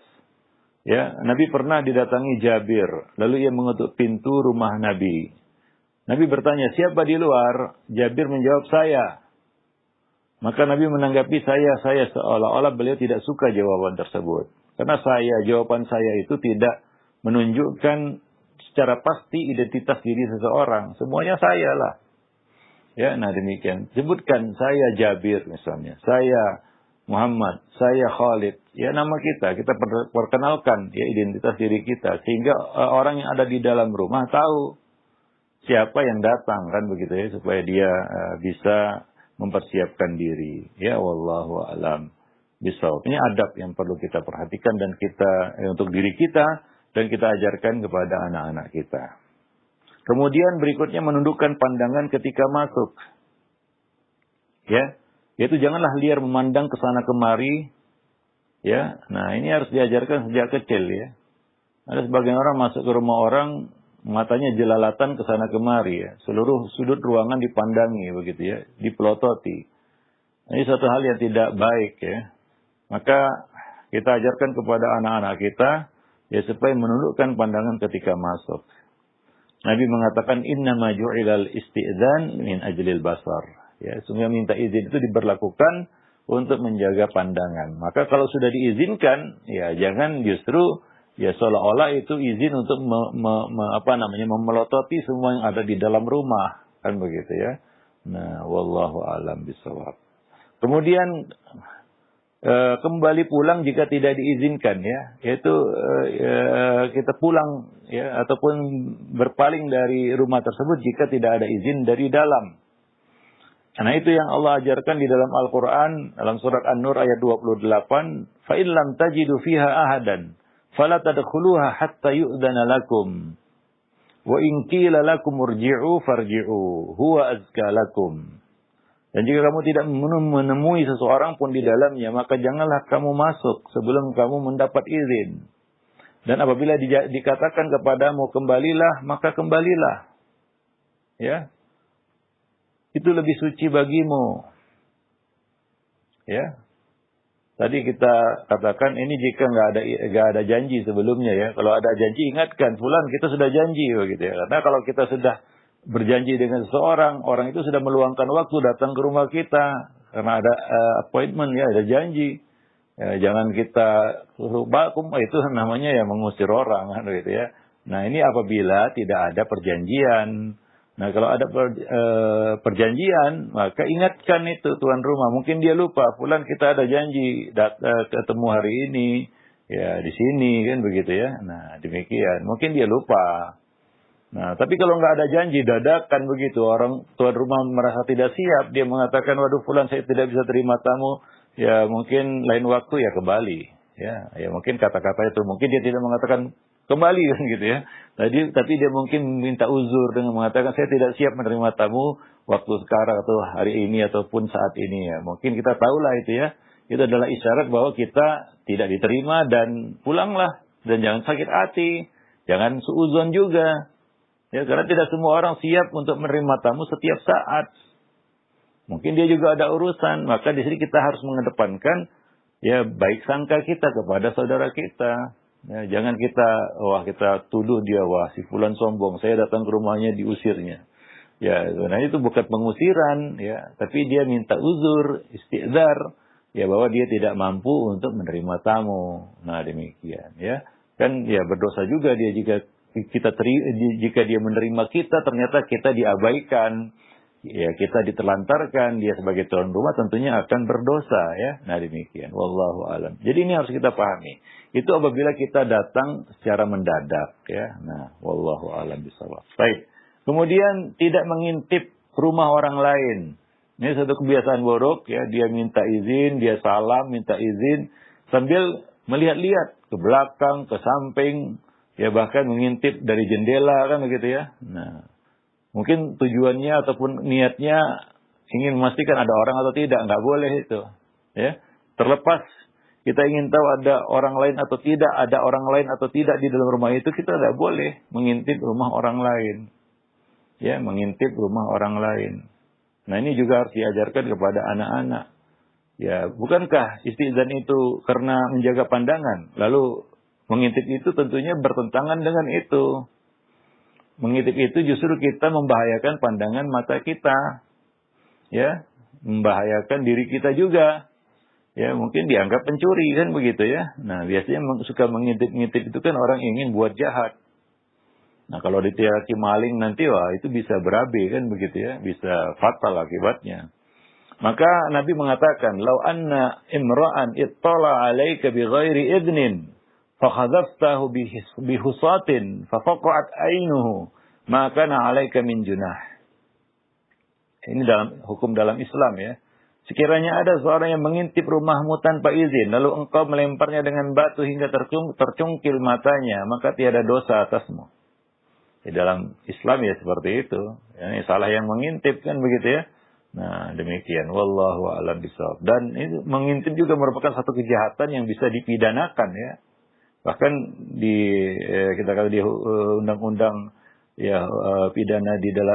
Ya, Nabi pernah didatangi Jabir, lalu ia mengetuk pintu rumah Nabi. Nabi bertanya, siapa di luar? Jabir menjawab, saya. Maka Nabi menanggapi saya seolah-olah beliau tidak suka jawaban tersebut. Karena jawaban saya itu tidak menunjukkan secara pasti identitas diri seseorang. Semuanya saya lah. Ya, nah demikian. Sebutkan saya Jabir misalnya. Saya Muhammad, saya Khalid. Ya, nama kita perkenalkan ya identitas diri kita. Sehingga orang yang ada di dalam rumah tahu siapa yang datang kan begitu ya. Supaya dia bisa mempersiapkan diri. Ya, wallahu a'lam bishawab. Ini adab yang perlu kita perhatikan dan kita untuk diri kita dan kita ajarkan kepada anak-anak kita. Kemudian berikutnya menundukkan pandangan ketika masuk. Ya, yaitu janganlah liar memandang ke sana kemari. Ya, nah ini harus diajarkan sejak kecil ya. Ada sebagian orang masuk ke rumah orang, matanya jelalatan ke sana kemari ya. Seluruh sudut ruangan dipandangi begitu ya, dipelototi. Ini suatu hal yang tidak baik ya. Maka kita ajarkan kepada anak-anak kita ya supaya menundukkan pandangan ketika masuk. Nabi mengatakan innama ju'ilal isti'dzan min ajlil basar. Ya, sungguh minta izin itu diberlakukan untuk menjaga pandangan. Maka kalau sudah diizinkan, ya jangan justru ya seolah-olah itu izin untuk memelototi semua yang ada di dalam rumah, kan begitu ya. Nah, wallahu a'lam bishawab. Kemudian kembali pulang jika tidak diizinkan ya, yaitu kita pulang ya ataupun berpaling dari rumah tersebut jika tidak ada izin dari dalam. Karena itu yang Allah ajarkan di dalam Al-Quran dalam surat An-Nur ayat 28, fa in lam tajidu fiha ahadan fala tadkhuluha hatta yu'dana lakum wa in qila lakum urji'u farji'u huwa azka lakum. Dan jika kamu tidak menemui seseorang pun di dalamnya, maka janganlah kamu masuk sebelum kamu mendapat izin. Dan apabila dikatakan kepadamu kembalilah, maka kembalilah. Ya. Itu lebih suci bagimu. Ya. Tadi kita katakan ini jika nggak ada janji sebelumnya ya. Kalau ada janji ingatkan, fulan kita sudah janji begitu ya. Karena kalau kita sudah berjanji dengan seseorang, orang itu sudah meluangkan waktu datang ke rumah kita karena ada appointment ya, ada janji. Ya, jangan kita lupa, itu namanya ya mengusir orang kan gitu ya. Nah, ini apabila tidak ada perjanjian. Nah, kalau ada perjanjian, maka ingatkan itu tuan rumah. Mungkin dia lupa, fulan kita ada janji ketemu hari ini ya di sini kan begitu ya. Nah, demikian. Mungkin dia lupa. Nah, tapi kalau nggak ada janji, dadakan begitu. Orang tuan rumah merasa tidak siap. Dia mengatakan, waduh fulan saya tidak bisa terima tamu. Ya mungkin lain waktu ya kembali. Ya mungkin kata-kata itu. Mungkin dia tidak mengatakan kembali kan gitu ya. Tapi dia mungkin minta uzur dengan mengatakan, saya tidak siap menerima tamu waktu sekarang atau hari ini ataupun saat ini ya. Mungkin kita tahulah itu ya. Itu adalah isyarat bahwa kita tidak diterima dan pulanglah. Dan jangan sakit hati. Jangan suuzon juga. Ya, karena tidak semua orang siap untuk menerima tamu setiap saat. Mungkin dia juga ada urusan, maka di sini kita harus mengedepankan ya baik sangka kita kepada saudara kita. Ya, jangan kita tuduh dia, wah si fulan sombong, saya datang ke rumahnya diusirnya. Ya, sebenarnya itu bukan pengusiran, ya, tapi dia minta uzur, istighfar, ya bahwa dia tidak mampu untuk menerima tamu. Nah, demikian, ya. Kan ya berdosa juga dia jika dia menerima kita ternyata kita diabaikan. Ya, kita ditelantarkan, dia sebagai tuan rumah tentunya akan berdosa, ya. Nah, demikian. Wallahu alam. Jadi ini harus kita pahami. Itu apabila kita datang secara mendadak, ya. Nah, wallahu alam bisawab. Baik. Kemudian tidak mengintip rumah orang lain. Ini satu kebiasaan buruk, ya. Dia minta izin, dia salam, minta izin sambil melihat-lihat ke belakang, ke samping, ya bahkan mengintip dari jendela kan begitu ya. Nah, mungkin tujuannya ataupun niatnya ingin memastikan ada orang atau tidak, nggak boleh itu. Ya, terlepas kita ingin tahu ada orang lain atau tidak, ada orang lain atau tidak di dalam rumah itu, kita tidak boleh mengintip rumah orang lain. Ya, mengintip rumah orang lain. Nah, ini juga harus diajarkan kepada anak-anak. Ya, bukankah istizan itu karena menjaga pandangan? Lalu mengintip itu tentunya bertentangan dengan itu. Mengintip itu justru kita membahayakan pandangan mata kita. Ya, membahayakan diri kita juga. Ya, mungkin dianggap pencuri kan begitu ya. Nah, biasanya suka mengintip-ngintip itu kan orang ingin buat jahat. Nah, kalau diteriaki maling nanti, wah itu bisa berabe kan begitu ya. Bisa fatal akibatnya. Maka Nabi mengatakan, "Lau anna imra'an ittala 'alaika bighairi idnin, fakhadhaftahu bihusatin, fafaqa'at 'ainuhu, maka kana 'alaika min junah." Ini dalam hukum dalam Islam ya. Sekiranya ada seorang yang mengintip rumahmu tanpa izin, lalu engkau melemparnya dengan batu hingga tercungkil matanya, maka tiada dosa atasmu. Di dalam Islam ya seperti itu. Ya, ini salah yang mengintip kan begitu ya. Nah, demikian. Wallahu a'lam bishawab. Dan itu mengintip juga merupakan satu kejahatan yang bisa dipidanakan ya. Bahkan kita kata di undang-undang ya pidana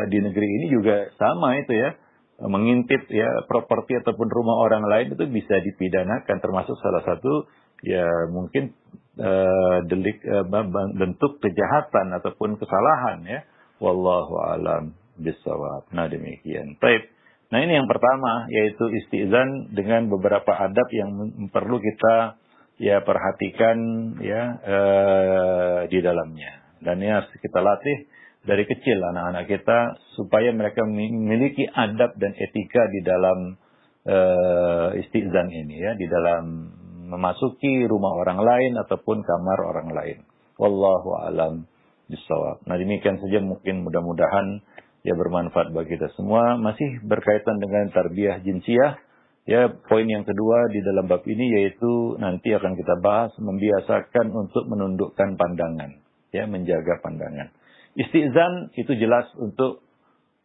di negeri ini juga sama itu ya. Mengintip ya properti ataupun rumah orang lain itu bisa dipidanakan, termasuk salah satu ya mungkin delik bentuk kejahatan ataupun kesalahan ya. Wallahu a'lam bishawab. Nah, demikian. Baik. Nah, ini yang pertama yaitu istizan dengan beberapa adab yang perlu kita ya perhatikan ya di dalamnya. Dan ini harus kita latih dari kecil anak-anak kita supaya mereka memiliki adab dan etika di dalam istizan ini ya, di dalam memasuki rumah orang lain ataupun kamar orang lain. Wallahu a'lam bishawab. Nah, demikian saja mungkin mudah-mudahan ya bermanfaat bagi kita semua. Masih berkaitan dengan tarbiyah jinsiyah. Ya, poin yang kedua di dalam bab ini yaitu nanti akan kita bahas membiasakan untuk menundukkan pandangan, ya, menjaga pandangan. Istizan itu jelas untuk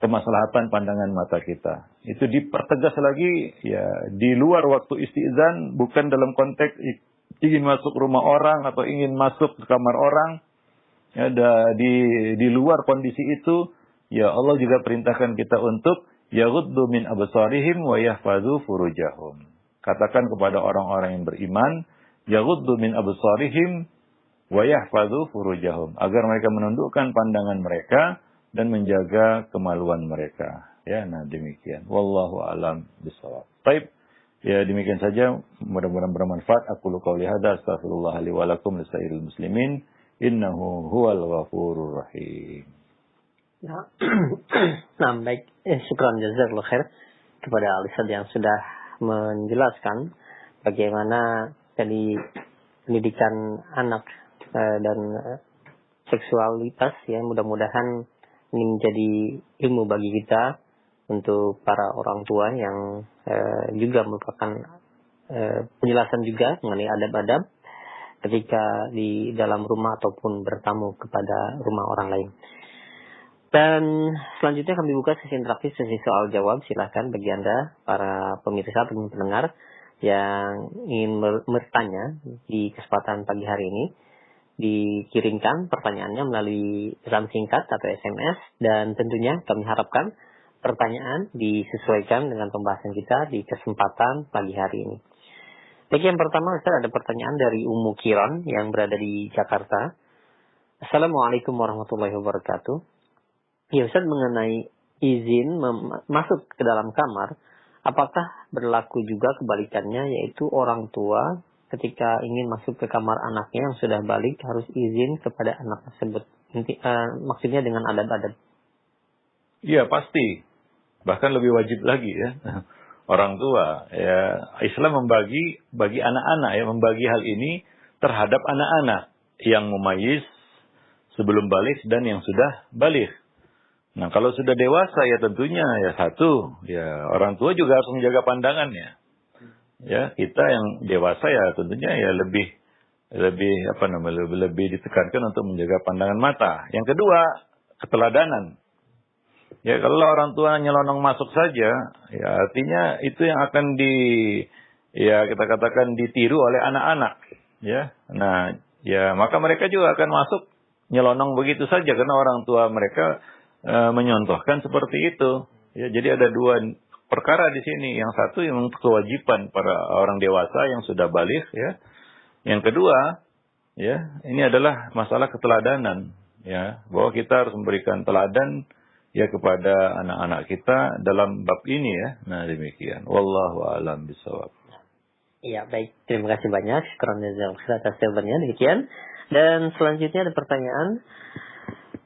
kemaslahatan pandangan mata kita. Itu dipertegas lagi ya di luar waktu istizan, bukan dalam konteks ingin masuk rumah orang atau ingin masuk ke kamar orang. Ya, di luar kondisi itu ya Allah juga perintahkan kita untuk yaghuddu min absarihim wa yahfazu furujahum. Katakan kepada orang-orang yang beriman, yaghuddu min absarihim wa yahfazu furujahum, agar mereka menundukkan pandangan mereka dan menjaga kemaluan mereka. Ya, nah demikian. Wallahu a'lam bishawab. Baik. Ya, demikian saja. Mudah-mudahan bermanfaat. Aku qouli hadza, astaghfirullah li wa lakum lisairil muslimin. Innahu huwal ghafurur rahim. Nah, baik. Syukran jazakallahu khair kepada Al-Ustaz yang sudah menjelaskan bagaimana tadi pendidikan anak dan seksualitas ya. Mudah-mudahan ini menjadi ilmu bagi kita untuk para orang tua yang juga merupakan penjelasan juga mengenai adab-adab ketika di dalam rumah ataupun bertamu kepada rumah orang lain. Dan selanjutnya kami buka sesi interaktif, sesi soal jawab. Silakan bagi Anda para pemirsa atau pendengar yang ingin bertanya di kesempatan pagi hari ini, dikirimkan pertanyaannya melalui pesan singkat atau SMS, dan tentunya kami harapkan pertanyaan disesuaikan dengan pembahasan kita di kesempatan pagi hari ini. Baik, yang pertama Ustaz, ada pertanyaan dari Ummu Kiron yang berada di Jakarta. Assalamualaikum warahmatullahi wabarakatuh. Ya Ustaz, mengenai izin masuk ke dalam kamar, apakah berlaku juga kebalikannya, yaitu orang tua ketika ingin masuk ke kamar anaknya yang sudah balik harus izin kepada anak tersebut? Maksudnya dengan adab-adab. Iya, pasti. Bahkan lebih wajib lagi ya. Orang tua, ya, Islam bagi anak-anak, ya, membagi hal ini terhadap anak-anak yang mumayyiz sebelum balik dan yang sudah balik. Nah, kalau sudah dewasa ya tentunya ya satu, ya orang tua juga harus menjaga pandangannya. Ya, kita yang dewasa ya tentunya ya lebih ditekankan untuk menjaga pandangan mata. Yang kedua, keteladanan. Ya, kalau orang tua nyelonong masuk saja, ya artinya itu yang akan kita katakan ditiru oleh anak-anak, ya. Nah, ya maka mereka juga akan masuk nyelonong begitu saja karena orang tua mereka menyontohkan seperti itu. Ya, jadi ada dua perkara di sini. Yang satu yang kewajiban para orang dewasa yang sudah balik, ya. Yang kedua, ya, ini adalah masalah keteladanan, ya, bahwa kita harus memberikan teladan ya kepada anak-anak kita dalam bab ini, ya. Nah, demikian. Wallahu a'lam bishawab. Iya, baik. Terima kasih banyak. Syukran jazakallahu atas jawabannya. Demikian. Dan selanjutnya ada pertanyaan.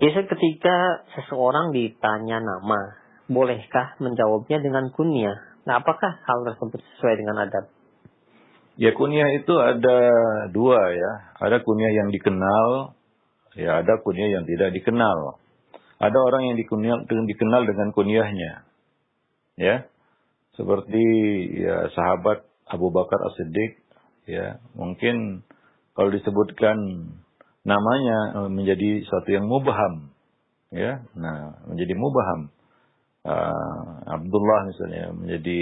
Biasa ketika seseorang ditanya nama, bolehkah menjawabnya dengan kunyah? Nah, apakah hal tersebut sesuai dengan adab? Ya, kunyah itu ada dua, ya. Ada kunyah yang dikenal, ya, ada kunyah yang tidak dikenal. Ada orang yang dikenal dengan kunyahnya. Ya. Seperti ya sahabat Abu Bakar As-Siddiq, ya. Mungkin kalau disebutkan namanya menjadi satu yang mubham, ya. Nah, menjadi mubham. Abdullah misalnya menjadi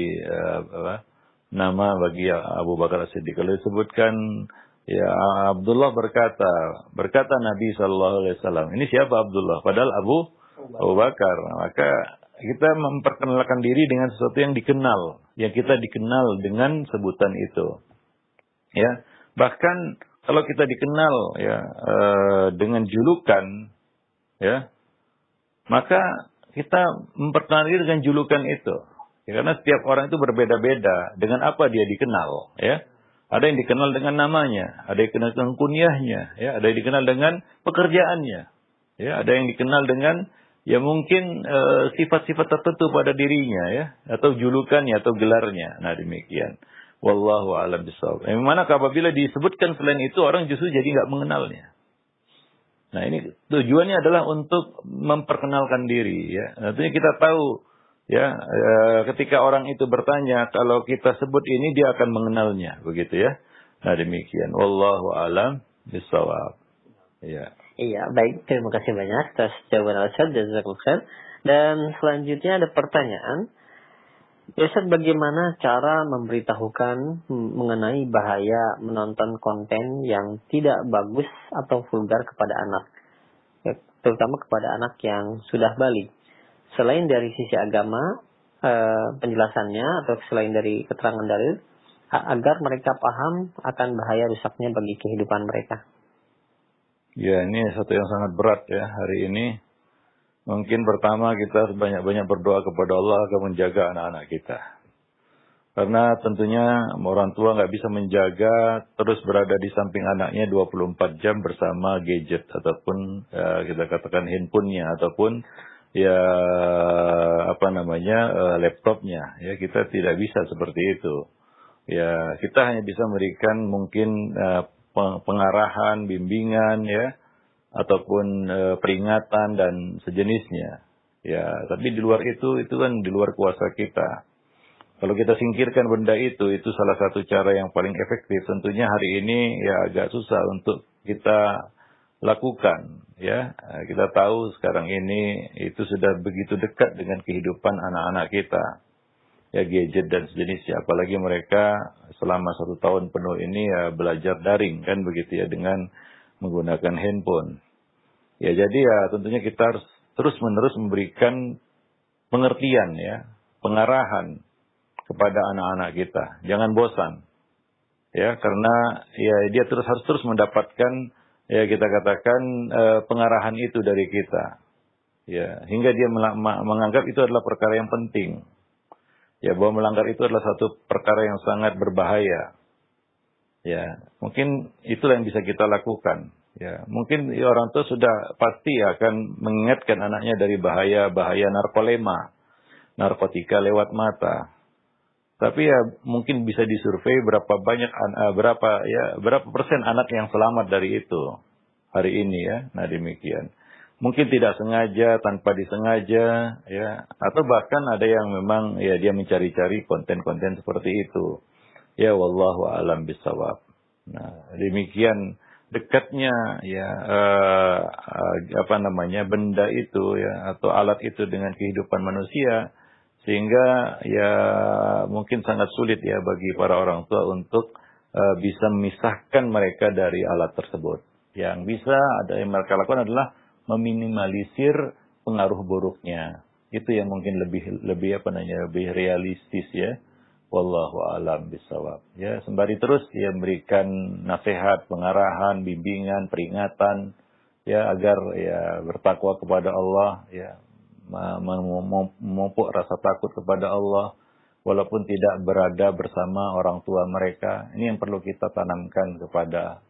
nama bagi Abu Bakar As-Siddiq. Kalau disebutkan ya Abdullah berkata Nabi SAW. Ini siapa Abdullah? Padahal Abu Bakar. Maka kita memperkenalkan diri dengan sesuatu yang dikenal, yang kita dikenal dengan sebutan itu. Ya, bahkan kalau kita dikenal ya dengan julukan, ya, maka kita memperkenalkan diri dengan julukan itu. Ya, karena setiap orang itu berbeda-beda dengan apa dia dikenal, ya. Ada yang dikenal dengan namanya, ada yang dikenal dengan kunyahnya, ya, ada yang dikenal dengan pekerjaannya, ya, ada yang dikenal dengan ya mungkin sifat-sifat tertentu pada dirinya, ya, atau julukannya atau gelarnya. Nah, demikian. Wallahu a'lam bishawab. Yang mana apabila disebutkan selain itu orang justru jadi nggak mengenalnya. Nah, ini tujuannya adalah untuk memperkenalkan diri, ya. Tentunya kita tahu, ya, ketika orang itu bertanya, kalau kita sebut ini dia akan mengenalnya, begitu ya. Nah, demikian. Wallahu a'lam bishawab. Ya. Iya, baik. Terima kasih banyak atas jawaban Al-Ustaz. Jazakallahu khair. Dan selanjutnya ada pertanyaan. Ustaz, bagaimana cara memberitahukan mengenai bahaya menonton konten yang tidak bagus atau vulgar kepada anak, terutama kepada anak yang sudah balik? Selain dari sisi agama, penjelasannya atau selain dari keterangan dalil, agar mereka paham akan bahaya rusaknya bagi kehidupan mereka. Ya, ini satu yang sangat berat ya hari ini. Mungkin pertama kita harus banyak-banyak berdoa kepada Allah agar menjaga anak-anak kita. Karena tentunya orang tua nggak bisa menjaga terus berada di samping anaknya 24 jam bersama gadget ataupun kita katakan handphonenya ataupun ya laptopnya. Ya, kita tidak bisa seperti itu. Ya, kita hanya bisa memberikan mungkin pengarahan, bimbingan, ya, ataupun peringatan dan sejenisnya. Ya, tapi di luar itu kan di luar kuasa kita. Kalau kita singkirkan benda itu salah satu cara yang paling efektif. Tentunya hari ini ya agak susah untuk kita lakukan. Ya, kita tahu sekarang ini itu sudah begitu dekat dengan kehidupan anak-anak kita. Ya, gadget dan sejenisnya. Apalagi mereka selama 1 tahun penuh ini ya belajar daring kan begitu ya dengan menggunakan handphone. Ya, jadi ya tentunya kita harus terus-menerus memberikan pengertian ya, pengarahan kepada anak-anak kita. Jangan bosan. Ya, karena ya dia harus terus mendapatkan, ya kita katakan, pengarahan itu dari kita. Ya, hingga dia menganggap itu adalah perkara yang penting. Ya, bahwa melanggar itu adalah satu perkara yang sangat berbahaya. Ya, mungkin itulah yang bisa kita lakukan. Ya, mungkin orang tua sudah pasti akan mengingatkan anaknya dari bahaya narkolema, narkotika lewat mata. Tapi ya mungkin bisa disurvei berapa persen anak yang selamat dari itu hari ini ya. Nah demikian. Mungkin tidak sengaja, tanpa disengaja, ya, atau bahkan ada yang memang ya dia mencari-cari konten-konten seperti itu. Ya, wallahu alam bisawab. Nah demikian dekatnya ya benda itu ya atau alat itu dengan kehidupan manusia. Sehingga ya mungkin sangat sulit ya bagi para orang tua untuk bisa memisahkan mereka dari alat tersebut. Yang bisa ada yang mereka lakukan adalah meminimalisir pengaruh buruknya. Itu yang mungkin lebih realistis ya. Wallahu a'lam bishawab. Ya, sembari terus ya memberikan nasihat, pengarahan, bimbingan, peringatan ya agar ya bertakwa kepada Allah ya. Memupuk rasa takut kepada Allah walaupun tidak berada bersama orang tua mereka. Ini yang perlu kita tanamkan kepada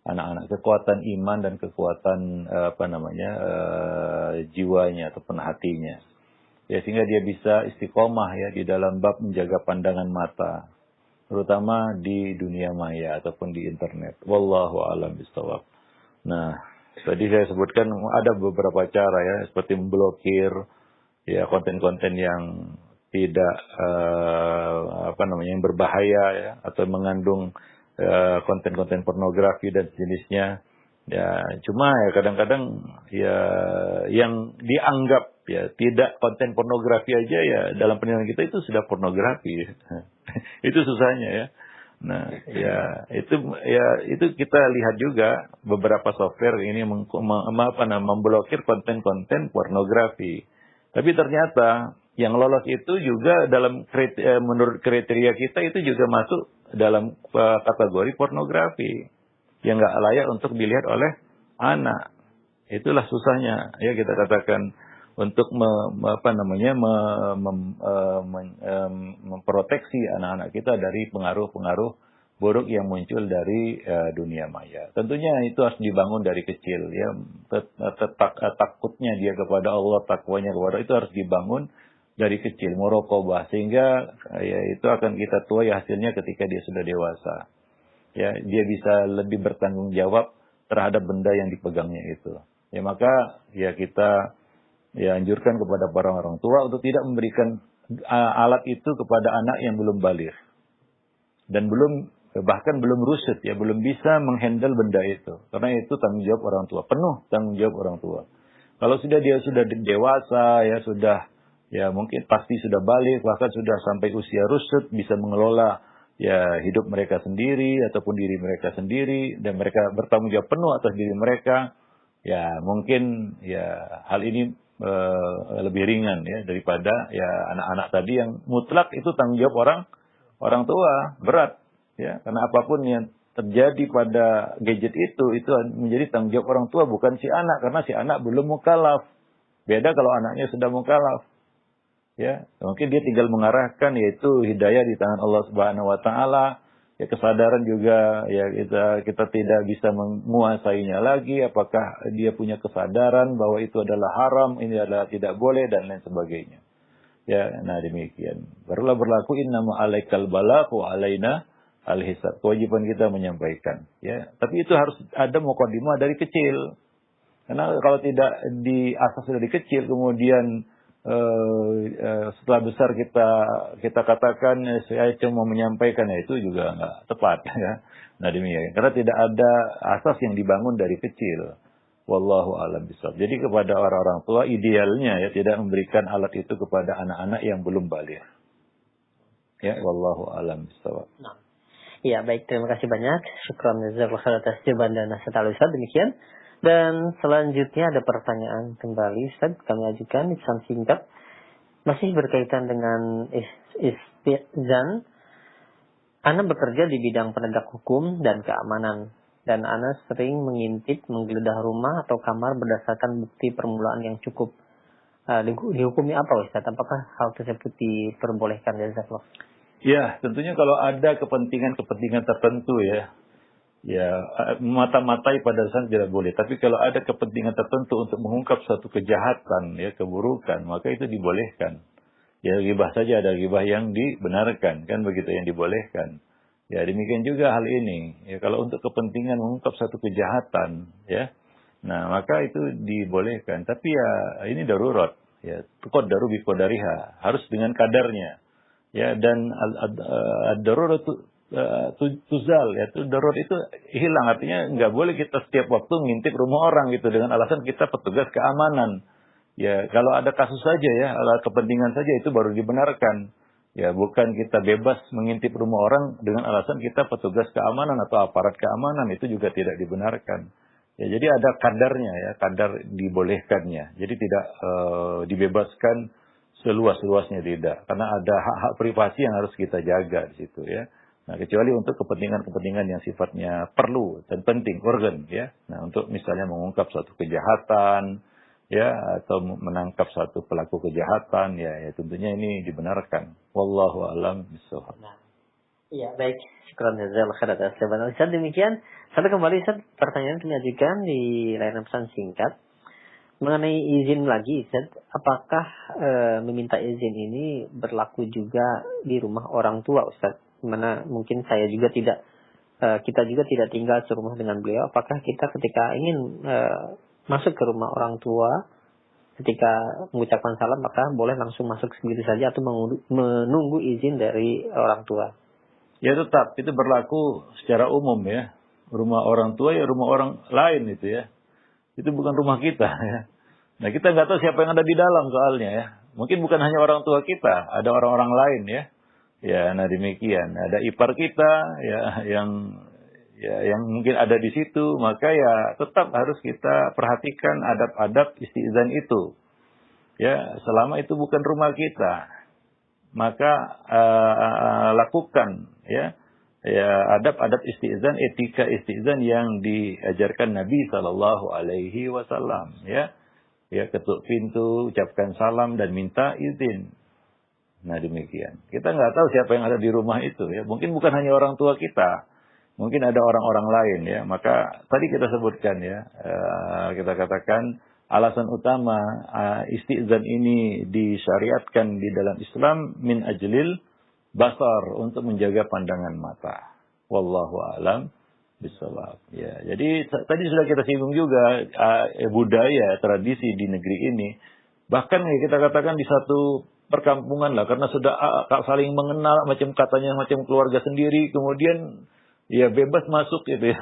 anak-anak, kekuatan iman dan kekuatan jiwanya ataupun hatinya. Ya, sehingga dia bisa istiqomah ya di dalam bab menjaga pandangan mata, terutama di dunia maya ataupun di internet. Wallahu a'lam bishawab. Nah, tadi saya sebutkan ada beberapa cara ya, seperti memblokir ya konten-konten yang tidak yang berbahaya ya, atau mengandung konten-konten pornografi dan jenisnya. Ya, cuma ya kadang-kadang ya yang dianggap ya tidak konten pornografi aja ya dalam penilaian kita itu sudah pornografi. Itu susahnya ya. Nah, itu kita lihat juga beberapa software ini memblokir konten-konten pornografi. Tapi ternyata yang lolos itu juga menurut kriteria kita itu juga masuk dalam kategori pornografi yang nggak layak untuk dilihat oleh anak. Itulah susahnya ya kita katakan untuk memproteksi anak-anak kita dari pengaruh-pengaruh buruk yang muncul dari dunia maya. Tentunya itu harus dibangun dari kecil ya. Takutnya dia kepada Allah, takwanya kepada itu harus dibangun dari kecil, muraqabah, sehingga ya itu akan kita tuai hasilnya ketika dia sudah dewasa. Ya, dia bisa lebih bertanggung jawab terhadap benda yang dipegangnya itu. Ya maka ya kita ya anjurkan kepada para orang tua untuk tidak memberikan alat itu kepada anak yang belum baligh dan bahkan belum rusyid ya, belum bisa menghandle benda itu. Karena itu tanggung jawab orang tua, penuh tanggung jawab orang tua. Kalau dia sudah dewasa ya sudah ya mungkin pasti sudah baligh, bahkan sudah sampai usia rusyid, bisa mengelola ya hidup mereka sendiri ataupun diri mereka sendiri dan mereka bertanggung jawab penuh atas diri mereka. Ya mungkin ya hal ini lebih ringan ya daripada ya anak-anak tadi yang mutlak itu tanggung jawab orang tua, berat ya, karena apapun yang terjadi pada gadget itu menjadi tanggung jawab orang tua, bukan si anak, karena si anak belum mukallaf. Beda kalau anaknya sudah mukallaf ya, mungkin dia tinggal mengarahkan, yaitu hidayah di tangan Allah Subhanahu wa taala. Ya, kesadaran juga ya kita tidak bisa menguasainya lagi, apakah dia punya kesadaran bahwa itu adalah haram, ini adalah tidak boleh dan lain sebagainya. Ya, nah demikian. Barulah berlaku innama alaikal balagh wa alaina al-hisab. Kewajiban kita menyampaikan, ya. Tapi itu harus ada mukadimah dari kecil. Karena kalau tidak diasah dari kecil, kemudian setelah besar kita katakan saya cuma menyampaikan, ya itu juga nggak tepat ya. Nah demikian, karena tidak ada asas yang dibangun dari kecil. Wallahu a'lam bishawab. Jadi kepada orang-orang tua idealnya ya tidak memberikan alat itu kepada anak-anak yang belum baligh. Ya, wallahu a'lam bishawab. Nah. Ya, baik, terima kasih banyak. Syukran jazakallahu khairan atas jawaban dan nasihat Ustaz, demikian. Dan selanjutnya ada pertanyaan kembali Ustaz, kami ajukan di pesan singkat. Masih berkaitan dengan istizan. Ana bekerja di bidang penegak hukum dan keamanan, dan Ana sering mengintip, menggeledah rumah atau kamar berdasarkan bukti permulaan yang cukup. Dihukumi apa Ustaz? Apakah hal tersebut diperbolehkan jazakallah? Ya, tentunya kalau ada kepentingan tertentu ya mata-matai pada dasarnya tidak boleh. Tapi kalau ada kepentingan tertentu untuk mengungkap suatu kejahatan, ya keburukan, maka itu dibolehkan. Ya ghibah saja ada ghibah yang dibenarkan, kan begitu yang dibolehkan. Ya demikian juga hal ini. Ya kalau untuk kepentingan mengungkap satu kejahatan, ya, nah maka itu dibolehkan. Tapi ya ini darurat, ya qaddaru bi qadariha, harus dengan kadarnya. Ya dan ad-darurat tuzal, ya itu darurat itu hilang, artinya nggak boleh kita setiap waktu ngintip rumah orang gitu dengan alasan kita petugas keamanan. Ya, kalau ada kasus saja ya, ala kepentingan saja itu baru dibenarkan. Ya, bukan kita bebas mengintip rumah orang dengan alasan kita petugas keamanan atau aparat keamanan, itu juga tidak dibenarkan. Ya, jadi ada kadarnya ya, kadar dibolehkannya. Jadi tidak dibebaskan seluas-luasnya tidak, karena ada hak-hak privasi yang harus kita jaga di situ ya. Nah, kecuali untuk kepentingan-kepentingan yang sifatnya perlu dan penting, urgen ya. Nah, untuk misalnya mengungkap suatu kejahatan ya atau menangkap satu pelaku kejahatan ya tentunya ini dibenarkan. Wallahu a'lam bishawab. Nah, iya baik. Syukran jazakallahu khairan atas jawaban Ustaz. Demikian, sampai kembali Ustaz, pertanyaan kami ajukan di layanan pesan singkat mengenai izin lagi Ustaz. Apakah meminta izin ini berlaku juga di rumah orang tua Ustaz? Mana mungkin saya juga tidak kita juga tidak tinggal serumah dengan beliau. Apakah kita ketika ingin masuk ke rumah orang tua, ketika mengucapkan salam maka boleh langsung masuk sendiri saja atau menunggu izin dari orang tua? Ya tetap itu berlaku secara umum ya. Rumah orang tua ya rumah orang lain itu ya. Itu bukan rumah kita ya. Nah kita nggak tahu siapa yang ada di dalam soalnya ya. Mungkin bukan hanya orang tua kita, ada orang-orang lain ya. Ya, nah demikian. Ada ipar kita ya yang mungkin ada di situ, maka ya tetap harus kita perhatikan adab-adab istizan itu. Ya, selama itu bukan rumah kita, maka lakukan ya adab-adab istizan, etika istizan yang diajarkan Nabi Sallallahu Alaihi Wasallam ya. Ya, ketuk pintu, ucapkan salam dan minta izin. Nah demikian. Kita nggak tahu siapa yang ada di rumah itu ya. Mungkin bukan hanya orang tua kita. Mungkin ada orang-orang lain ya. Maka tadi kita sebutkan ya. Kita katakan alasan utama istizan ini disyariatkan di dalam Islam min ajlil basar, untuk menjaga pandangan mata. Wallahu a'lam bishawab. Ya, jadi tadi sudah kita singgung juga budaya, tradisi di negeri ini. Bahkan ya, kita katakan di satu perkampungan lah, karena sudah saling mengenal, macam katanya macam keluarga sendiri, kemudian ya bebas masuk gitu ya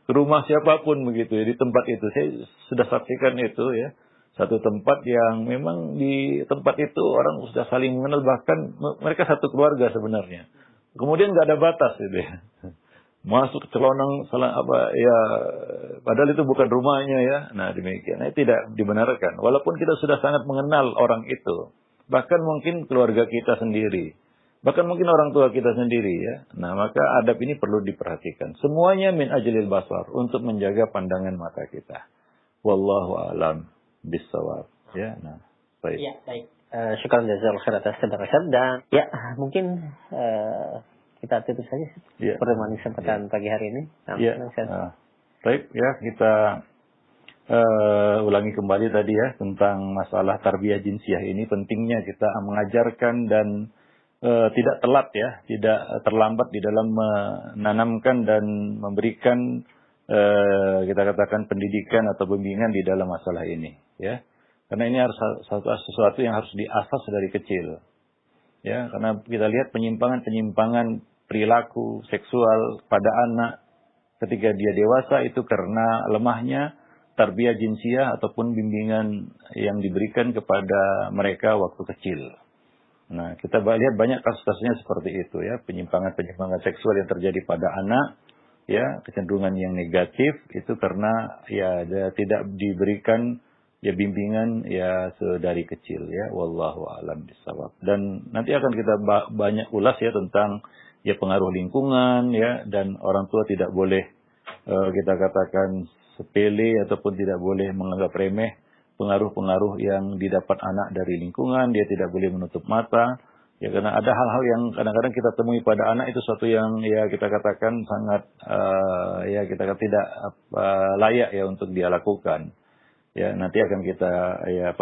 ke rumah siapapun begitu ya, di tempat itu. Saya sudah saksikan itu ya, satu tempat yang memang di tempat itu orang sudah saling mengenal, bahkan mereka satu keluarga sebenarnya. Kemudian nggak ada batas gitu ya. Masuk celonang ya padahal itu bukan rumahnya ya. Nah demikian, nah, tidak dibenarkan. Walaupun kita sudah sangat mengenal orang itu, bahkan mungkin keluarga kita sendiri, bahkan mungkin orang tua kita sendiri ya. Nah maka adab ini perlu diperhatikan. Semuanya min ajlil basar, untuk menjaga pandangan mata kita. Wallahu a'lam bishawab. Ya, nah baik. Ya baik. Syukran jazakallahu khairan atas keterangan dan ya mungkin kita tutup saja pertemuan kesempatan pagi hari ini. Baik ya, kita ulangi kembali tadi ya tentang masalah tarbiyah jinsiah ini. Pentingnya kita mengajarkan dan tidak telat ya, tidak terlambat di dalam menanamkan dan memberikan kita katakan pendidikan atau bimbingan di dalam masalah ini ya. Karena ini harus sesuatu yang harus diasas dari kecil. Ya, karena kita lihat penyimpangan perilaku seksual pada anak ketika dia dewasa itu karena lemahnya tarbiyah jinsiah ataupun bimbingan yang diberikan kepada mereka waktu kecil. Nah, kita lihat banyak kasus-kasusnya seperti itu ya, penyimpangan seksual yang terjadi pada anak ya, kecenderungan yang negatif itu karena ya tidak diberikan ya bimbingan ya dari kecil ya. Wallahu a'lam bishawab. Dan nanti akan kita banyak ulas ya tentang ya pengaruh lingkungan ya, dan orang tua tidak boleh kita katakan sepele ataupun tidak boleh menganggap remeh pengaruh-pengaruh yang didapat anak dari lingkungan. Dia tidak boleh menutup mata ya, karena ada hal-hal yang kadang-kadang kita temui pada anak itu suatu yang ya kita katakan sangat ya kita katakan tidak layak ya untuk dia lakukan. Ya, nanti akan kita ya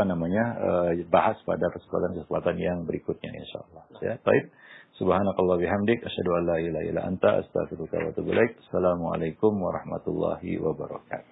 bahas pada kesempatan-kesempatan yang berikutnya insyaallah. Ya, baik. Subhanakallah bihamdik asyhadu an la ilaha illa anta astaghfiruka wa atubu ilaik. Assalamualaikum warahmatullahi wabarakatuh.